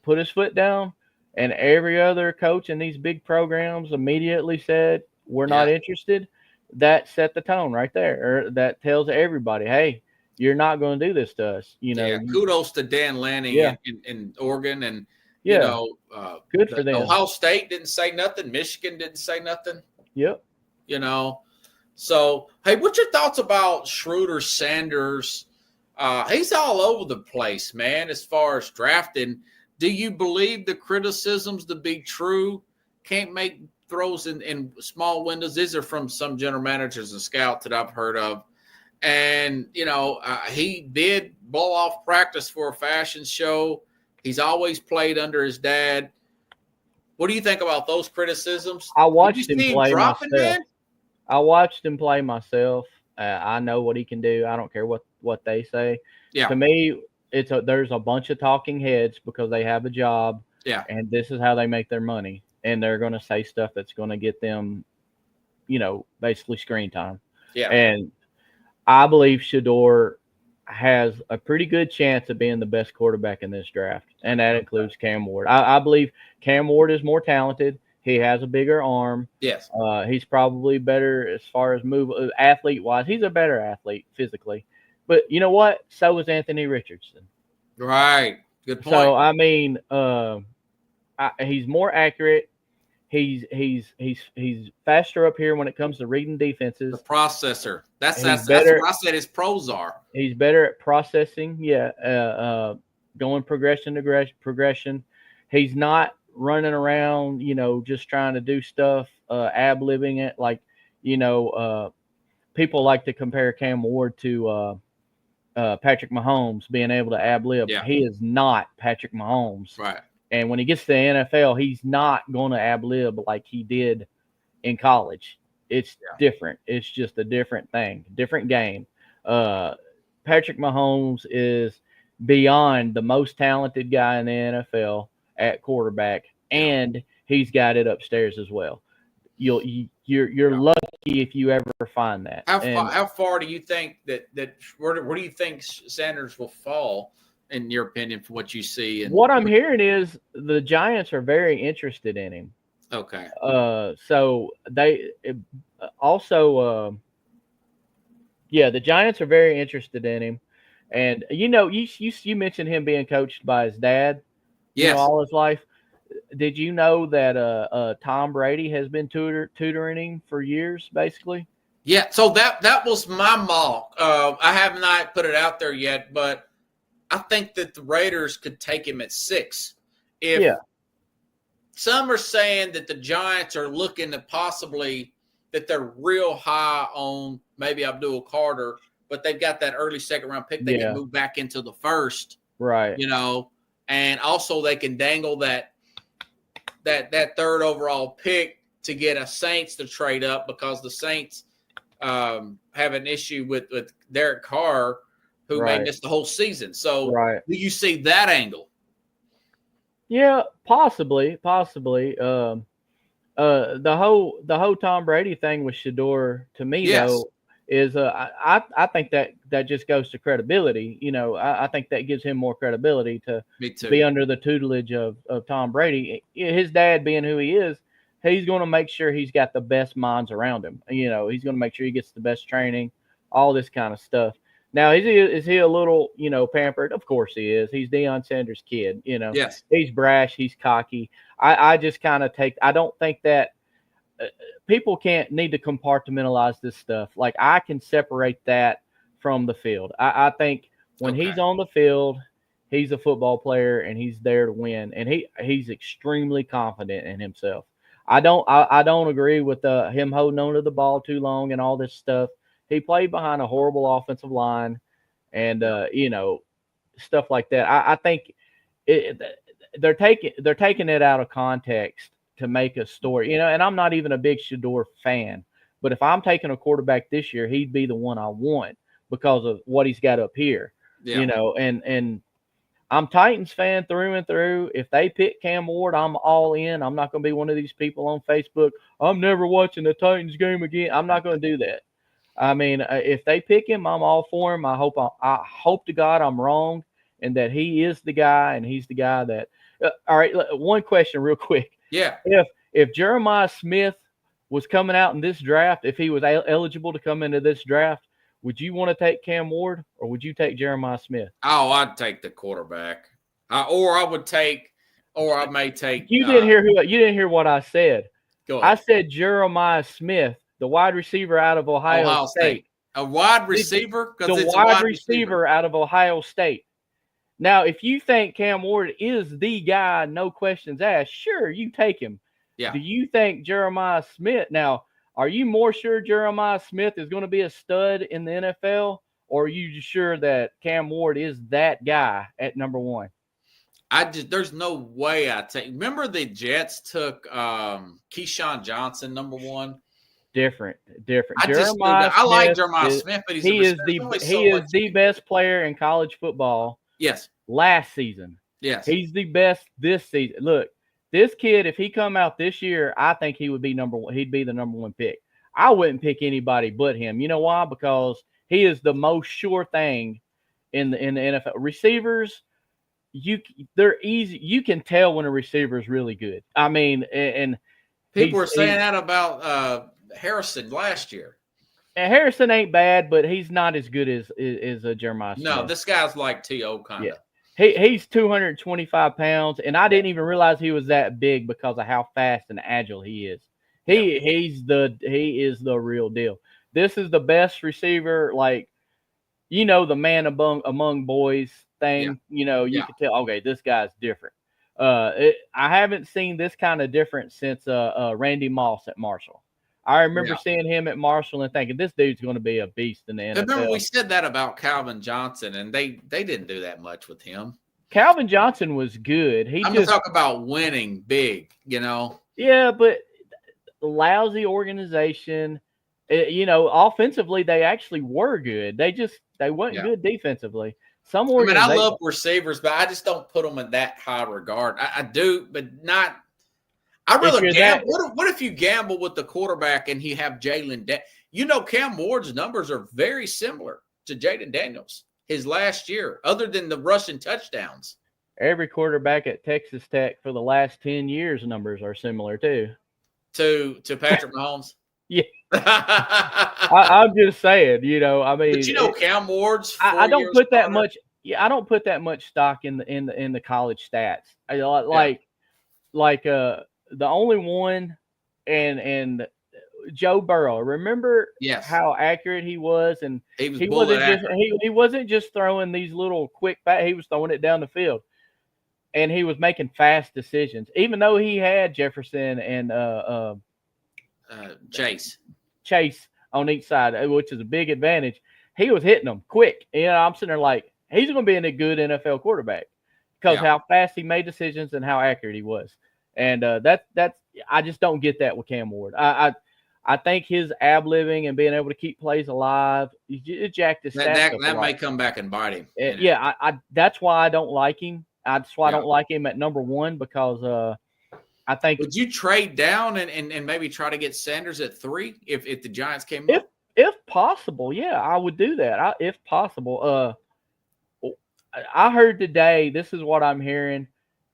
put his foot down and every other coach in these big programs immediately said, we're not interested, that set the tone right there. Or that tells everybody, hey, you're not going to do this to us. Kudos to Dan Lanning in Oregon. And, good for them. Ohio State didn't say nothing. Michigan didn't say nothing. Yep. You know, so hey, what's your thoughts about Schroeder Sanders? He's all over the place, man, as far as drafting. Do you believe the criticisms to be true? Can't make throws in small windows. These are from some general managers and scouts that I've heard of. And, you know, he did blow off practice for a fashion show. He's always played under his dad. What do you think about those criticisms? I watched him see play dropping, myself. man? I watched him play myself. I know what he can do. I don't care what they say. Yeah. To me, there's a bunch of talking heads because they have a job. Yeah. And this is how they make their money. And they're going to say stuff that's going to get them, you know, basically screen time. Yeah. And I believe Shedeur has a pretty good chance of being the best quarterback in this draft. And that includes Cam Ward. I believe Cam Ward is more talented. He has a bigger arm. Yes. He's probably better as far as athlete-wise. He's a better athlete physically. But you know what? So is Anthony Richardson. Right. Good point. So, I mean, he's more accurate. He's faster up here when it comes to reading defenses. The processor. That's Better, what I said his pros are. He's better at processing. Yeah. Going progression to progression. He's not running around, you know, just trying to do stuff, ab-libbing it. Like, you know, people like to compare Cam Ward to Patrick Mahomes being able to ab-lib. Yeah. He is not Patrick Mahomes. Right. And when he gets to the NFL, he's not going to ab-lib like he did in college. It's different. It's just a different thing, different game. Patrick Mahomes is beyond the most talented guy in the NFL at quarterback, and he's got it upstairs as well. You're lucky if you ever find that. How far do you think that where do you think Sanders will fall, in your opinion, from what you see? What I'm hearing is the Giants are very interested in him. Okay. So they also, the Giants are very interested in him. And, you know, you mentioned him being coached by his dad, yes, you know, all his life. Did you know that Tom Brady has been tutoring him for years, basically? Yeah, so that was my mock. I have not put it out there yet, but I think that the Raiders could take him at 6. Some are saying that the Giants are looking at possibly that they're real high on maybe Abdul Carter, but they've got that early second-round pick. They can move back into the first, right? You know, and also they can dangle that third overall pick to get a Saints to trade up because the Saints have an issue with Derek Carr, who may miss the whole season. So do you see that angle? Yeah, possibly. The whole Tom Brady thing with Shedeur, to me, though, is I think that just goes to credibility. You know, I think that gives him more credibility to be under the tutelage of Tom Brady. His dad being who he is, he's going to make sure he's got the best minds around him. You know, he's going to make sure he gets the best training, all this kind of stuff. Now, is he a little, you know, pampered? Of course he is. He's Deion Sanders' kid, you know. Yes. He's brash. He's cocky. I just kind of I don't think that people need to compartmentalize this stuff. Like, I can separate that from the field. I think when he's on the field, he's a football player and he's there to win. And he's extremely confident in himself. I don't agree with him holding on to the ball too long and all this stuff. He played behind a horrible offensive line and, you know, stuff like that. I think they're taking it out of context to make a story, you know, and I'm not even a big Shedeur fan, but if I'm taking a quarterback this year, he'd be the one I want because of what he's got up here, you know, and I'm Titans fan through and through. If they pick Cam Ward, I'm all in. I'm not going to be one of these people on Facebook. I'm never watching the Titans game again. I'm not going to do that. I mean, if they pick him, I'm all for him. I hope to God I'm wrong and that he is the guy and he's the guy that all right, one question real quick. Yeah. If Jeremiah Smith was coming out in this draft, if he was eligible to come into this draft, would you want to take Cam Ward or would you take Jeremiah Smith? Oh, I'd take the quarterback. Or I may take. You didn't hear what I said. Go I ahead. said Jeremiah Smith, the wide receiver out of Ohio State. A wide receiver? The Because it's a wide wide receiver. receiver out of Ohio State. Now, if you think Cam Ward is the guy, no questions asked, sure, you take him. Yeah. Do you think Jeremiah Smith? Now, are you more sure Jeremiah Smith is going to be a stud in the NFL, or are you sure that Cam Ward is that guy at number one? There's no way I take. Remember the Jets took Keyshawn Johnson number one. Different. I like Jeremiah Smith, but he is the best player in college football. Yes. Last season. Yes. He's the best this season. Look, this kid, if he come out this year, I think he would be number one. He'd be the number one pick. I wouldn't pick anybody but him. You know why? Because he is the most sure thing in the NFL. Receivers, they're easy. You can tell when a receiver is really good. I mean, and people were saying that about Harrison last year. And Harrison ain't bad, but he's not as good as a Jeremiah Smith. No, this guy's like T.O. kind of. Yeah. He's 225 pounds, and I didn't even realize he was that big because of how fast and agile he is. He is the real deal. This is the best receiver, like, the man among boys thing. Yeah. You can tell, okay, this guy's different. I haven't seen this kind of difference since Randy Moss at Marshall. I remember seeing him at Marshall and thinking this dude's going to be a beast in the NFL. Remember we said that about Calvin Johnson, and they didn't do that much with him. Calvin Johnson was good. I'm going to talk about winning big, Yeah, but lousy organization. Offensively, they actually were good. They weren't good defensively. I love receivers, but I just don't put them in that high regard. I do, but not. I'd rather gamble. What if you gamble with the quarterback and you have Jalen? Cam Ward's numbers are very similar to Jaden Daniels his last year, other than the rushing touchdowns. Every quarterback at Texas Tech for the last 10 years numbers are similar too. To Patrick Mahomes. Yeah. I'm just saying, But Cam Ward's. I don't put that much. Yeah, I don't put that much stock in the college stats. The only one, and Joe Burrow. Remember how accurate he was, and he wasn't just throwing these little quick he was throwing it down the field, and he was making fast decisions. Even though he had Jefferson and Chase on each side, which is a big advantage, he was hitting them quick. I'm sitting there like he's going to be a good NFL quarterback because how fast he made decisions and how accurate he was. And that's I just don't get that with Cam Ward. I think his ab-living and being able to keep plays alive, it jacked his stats up. That may come back and bite him. I that's why I don't like him. That's why I don't like him at number one because I think. Would you trade down and maybe try to get Sanders at 3 if the Giants came up? If possible, yeah, I would do that. If possible. I heard today, this is what I'm hearing.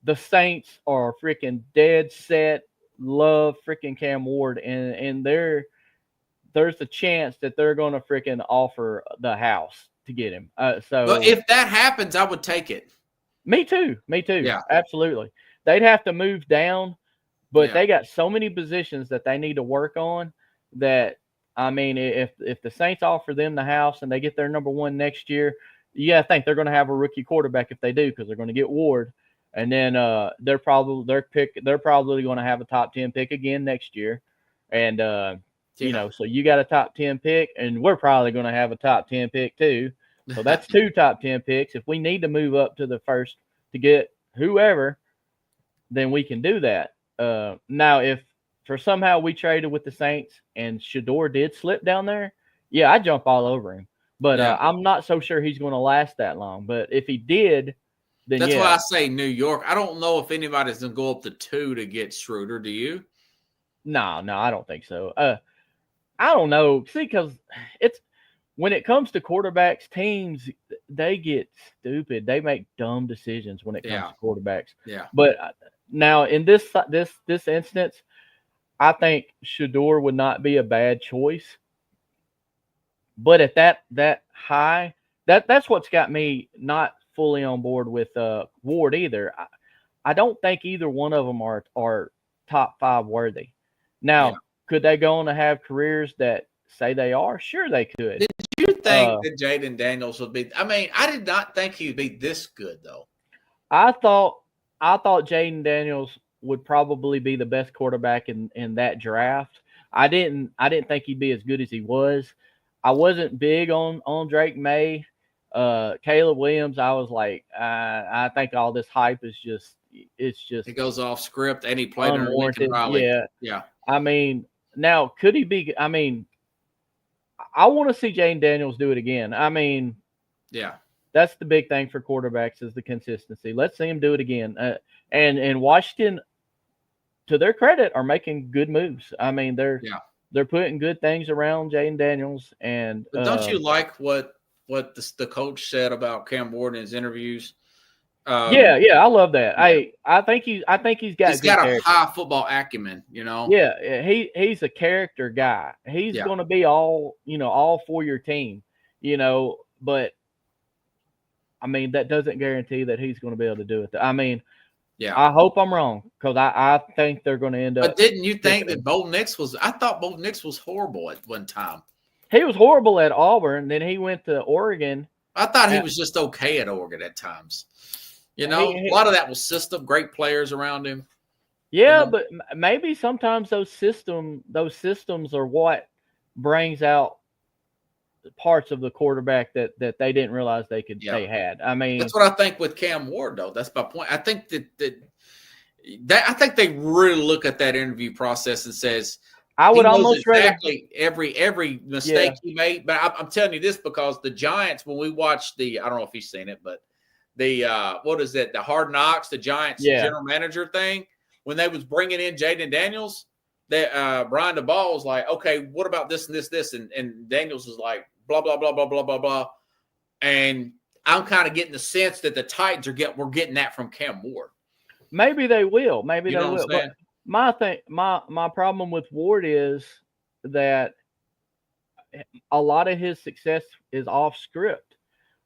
The Saints are freaking dead set, love freaking Cam Ward, and there's a chance that they're going to freaking offer the house to get him. So if that happens, I would take it. Me too. Yeah, absolutely. They'd have to move down, but they got so many positions that they need to work on that, I mean, if the Saints offer them the house and they get their number one next year, I think they're going to have a rookie quarterback if they do, because they're going to get Ward. And then they're probably going to have a top 10 pick again next year. And, so you got a top 10 pick, and we're probably going to have a top 10 pick too. So that's 2 top 10 picks. If we need to move up to the first to get whoever, then we can do that. Now, if for somehow we traded with the Saints and Shedeur did slip down there, I'd jump all over him. But I'm not so sure he's going to last that long. But if he did, then that's why I say New York. I don't know if anybody's going to go up to 2 to get Schroeder. Do you? No, I don't think so. I don't know. See, because it's when it comes to quarterbacks, teams, they get stupid. They make dumb decisions when it comes to quarterbacks. Yeah. But now in this instance, I think Shedeur would not be a bad choice. But at that high, that's what's got me not fully on board with Ward either. I don't think either one of them are top 5 worthy. Now, could they go on to have careers that say they are? Sure, they could. Did you think that Jaden Daniels would be? I mean, I did not think he'd be this good, though. I thought Jaden Daniels would probably be the best quarterback in that draft. I didn't think he'd be as good as he was. I wasn't big on Drake May. Caleb Williams, I was like, I think all this hype is just it goes off script, and he played under Lincoln unwarranted. Riley. Yeah. I mean, now could he be? I mean, I want to see Jaden Daniels do it again. I mean, yeah, that's the big thing for quarterbacks is the consistency. Let's see him do it again. And Washington, to their credit, are making good moves. I mean, they're putting good things around Jaden Daniels. And but don't you like what the coach said about Cam Ward in his interviews? Yeah, I love that. Yeah. I think he's got a high football acumen, you know. Yeah, he's a character guy. He's going to be all for your team, you know. But I mean, that doesn't guarantee that he's going to be able to do it. I mean, I hope I'm wrong because I think they're going to end up. But didn't you think that Bo Nix was? I thought Bo Nix was horrible at one time. He was horrible at Auburn. Then he went to Oregon. I thought he was just okay at Oregon at times. You know, a lot of that was system, great players around him. Yeah, you know? But maybe sometimes those systems are what brings out parts of the quarterback that they didn't realize they had. I mean, that's what I think with Cam Ward, though. That's my point. I think I think they really look at that interview process and says, I would almost exactly every mistake he made. But I'm telling you this because the Giants, when we watched I don't know if you've seen it, but the what is it? The Hard Knocks, the Giants general manager thing. When they was bringing in Jaden Daniels, that Brian DeBall was like, okay, what about this and this, and Daniels is like, blah blah blah blah blah blah blah. And I'm kind of getting the sense that the Titans we're getting that from Cam Ward. Maybe they will. Maybe they will. But my problem with Ward is that a lot of his success is off script.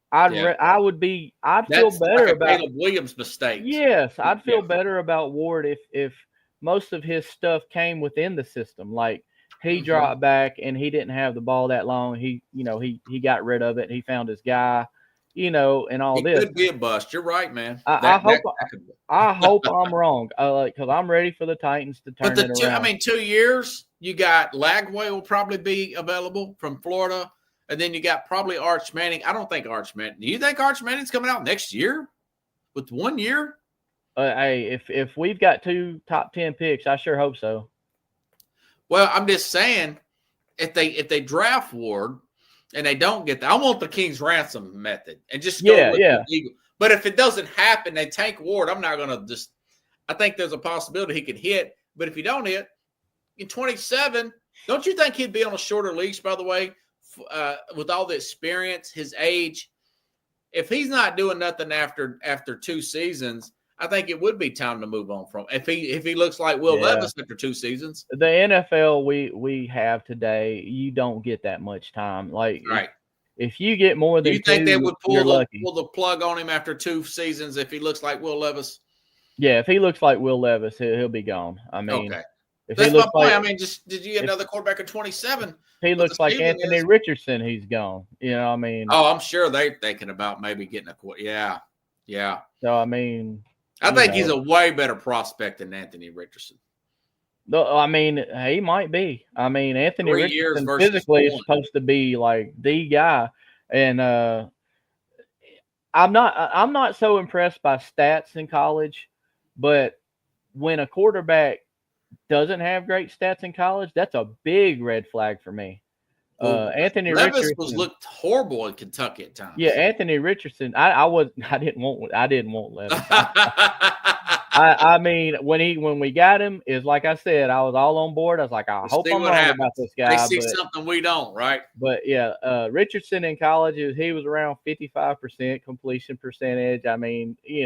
I'd feel better about Caleb Williams' mistakes. Yes, I'd feel better about Ward if most of his stuff came within the system. Like he dropped back and he didn't have the ball that long. He got rid of it. He found his guy, and all this. It could be a bust. You're right, man. I hope I'm wrong. Because I'm ready for the Titans to turn it around. 2 years. You got Lagway will probably be available from Florida. And then you got probably Arch Manning. I don't think Arch Manning. Do you think Arch Manning's coming out next year with 1 year? Hey, if we've got 2 top 10 picks, I sure hope so. Well, I'm just saying, if they draft Ward and they don't get I want the King's ransom method and just go with the Eagle. But if it doesn't happen, they tank Ward. I'm not going to just. I think there's a possibility he could hit. But if he don't hit in 27, don't you think he'd be on a shorter leash? By the way. With all the experience, his age, if he's not doing nothing after 2 seasons, I think it would be time to move on from. If he looks like Will Levis after 2 seasons, the NFL we have today, you don't get that much time. Like if you get more than, do you think 2, they would pull the plug on him after 2 seasons if he looks like Will Levis? Yeah, if he looks like Will Levis, he'll be gone. I mean, okay. If that's he looks my point. like, I mean, did you get another quarterback at 27? He looks like Anthony Richardson. He's gone. I mean. Oh, I'm sure they're thinking about maybe getting a quarterback. Yeah. So I mean. I think he's a way better prospect than Anthony Richardson. I mean, he might be. I mean, Anthony Richardson physically is supposed to be like the guy, and I'm not so impressed by stats in college, but when a quarterback doesn't have great stats in college, that's a big red flag for me. Anthony Richardson looked horrible in Kentucky at times. Yeah, Anthony Richardson. I didn't want Levis. I mean, when we got him, is like I said, I was all on board. I was like, I hope I'm wrong about this guy. They see something we don't, right? But yeah, Richardson in college, he was around 55% completion percentage. I mean, he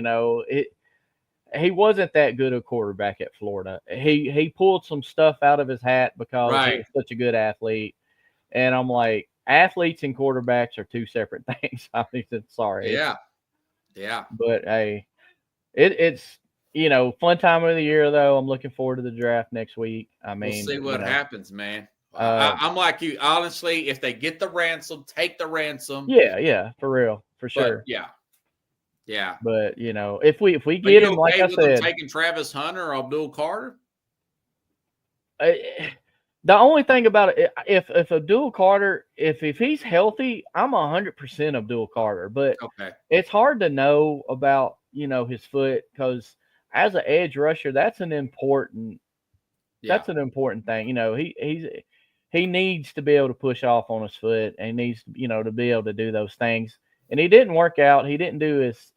wasn't that good a quarterback at Florida. He pulled some stuff out of his hat because he was such a good athlete. And I'm like, athletes and quarterbacks are 2 separate things. I mean, sorry. Yeah. Yeah. But hey, it's fun time of the year though. I'm looking forward to the draft next week. I mean, we'll see what happens, man. Uh, I'm like you. Honestly, if they get the ransom, take the ransom. Yeah, for real, for sure. But, yeah. But if we get him, like I said, taking Travis Hunter or Abdul Carter. The only thing about it, if Abdul Carter, if he's healthy, I'm 100% Abdul Carter. But it's hard to know about his foot, because as an edge rusher, that's an important thing. He needs to be able to push off on his foot, and he needs to be able to do those things. And he didn't work out. He didn't do his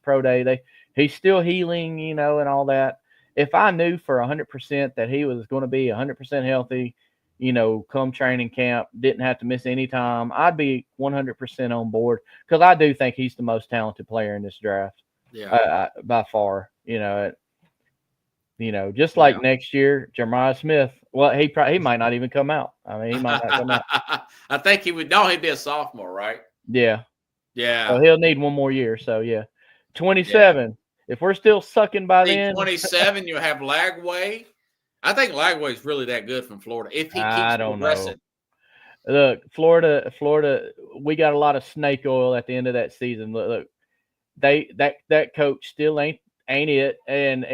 pro day. He's still healing, and all that. If I knew for 100% that he was going to be 100% healthy, come training camp, didn't have to miss any time, I'd be 100% on board, because I do think he's the most talented player in this draft. Yeah, by far. Just like next year, Jeremiah Smith. Well, he might not even come out. I mean, he might not come out. I think he would. No, he'd be a sophomore, right? Yeah. So he'll need one more year. So 27. Yeah. If we're still sucking by then, 27, you have Lagway. I think Lagway is really that good from Florida. If he keeps progressing. Look, Florida, we got a lot of snake oil at the end of that season. Look, that coach still ain't it, and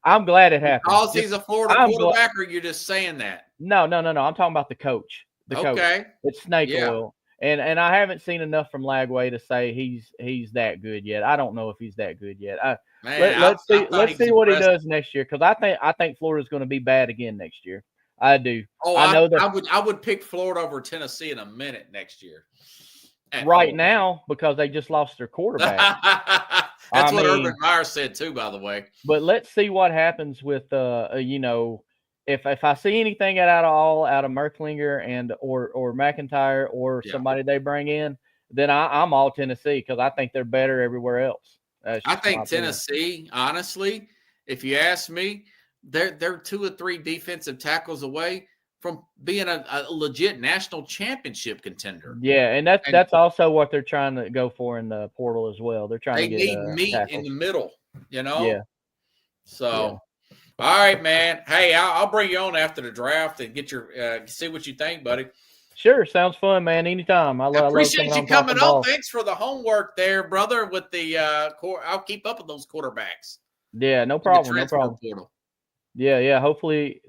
I'm glad it happened. Because he's a Florida quarterback, or you're just saying that? No. I'm talking about the coach. Coach. It's snake oil. And I haven't seen enough from Lagway to say he's that good yet. I don't know if he's that good yet. Let's see what he does next year, because I think Florida's going to be bad again next year. I do. Oh, I know that I would pick Florida over Tennessee in a minute next year. Right now, because they just lost their quarterback. That's what Urban Meyer said too, by the way. But let's see what happens with if I see anything out of Merklinger and or McIntyre or somebody they bring in, then I'm all Tennessee, because I think they're better everywhere else. I think Tennessee, honestly, if you ask me, they're 2 or 3 defensive tackles away from being a legit national championship contender. Yeah, and that's also what they're trying to go for in the portal as well. They're trying to get need meat tackles in the middle, Yeah. So. All right, man. Hey, I'll bring you on after the draft and get your see what you think, buddy. Sure, sounds fun, man. Anytime. I appreciate you coming on. Thanks for the homework there, brother. With the I'll keep up with those quarterbacks. Yeah, no problem. No problem. Portal. Yeah. Hopefully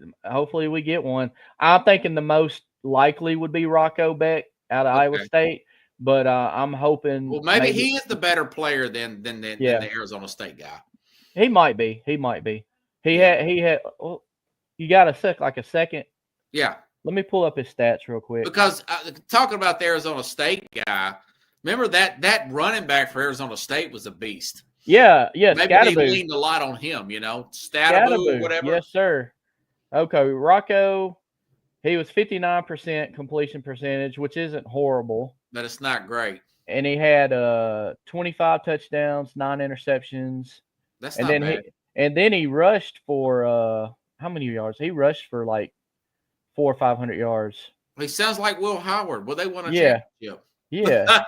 we get one. I'm thinking the most likely would be Rocco Beck out of Iowa State, but I'm hoping. Well, maybe he is the better player than the Arizona State guy. He might be. He had. Oh, you got a second. Yeah. Let me pull up his stats real quick. Because talking about the Arizona State guy, remember that running back for Arizona State was a beast. Yeah. Maybe they leaned a lot on him, Stataboo, whatever. Yes, sir. Okay, Rocco, he was 59% completion percentage, which isn't horrible. But it's not great. And he had 25 touchdowns, 9 interceptions. That's not bad. And then he rushed for how many yards? He rushed for like 400 or 500 yards. He sounds like Will Howard. Well, they won a championship. Yeah.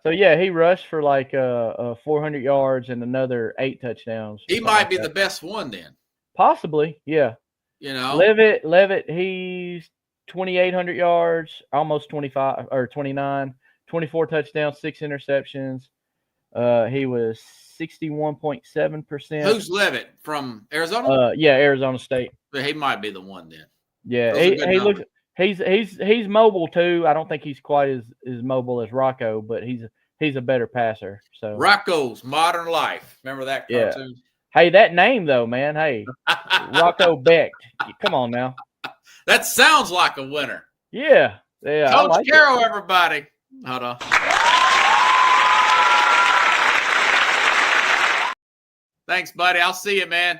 So he rushed for like 400 yards and another 8 touchdowns. He might be the best one then. Possibly, yeah. Levitt, he's 2,800 yards, almost 25 or 29, 24 touchdowns, 6 interceptions. He was 61.7%. Who's Levitt, from Arizona? Arizona State. But he might be the one then. Yeah, he looks. He's mobile too. I don't think he's quite as mobile as Rocco, but he's a better passer. So Rocco's Modern Life. Remember that cartoon? Yeah. Hey, that name though, man. Hey, Rocco Beck. Come on now. That sounds like a winner. Yeah. Coach Carroll, everybody. Hold on. Thanks, buddy. I'll see you, man.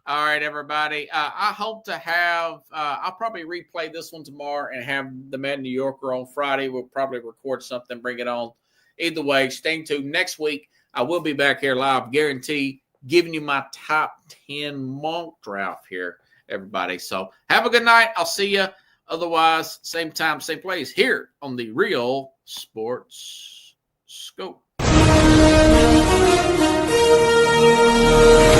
All right, everybody. I hope to have I'll probably replay this one tomorrow and have the Mad New Yorker on Friday. We'll probably record something, bring it on. Either way, stay tuned. Next week, I will be back here live, guarantee, giving you my top 10 mock draft here, everybody. So have a good night. I'll see you. Otherwise, same time, same place here on the Real Sports Scope. Network.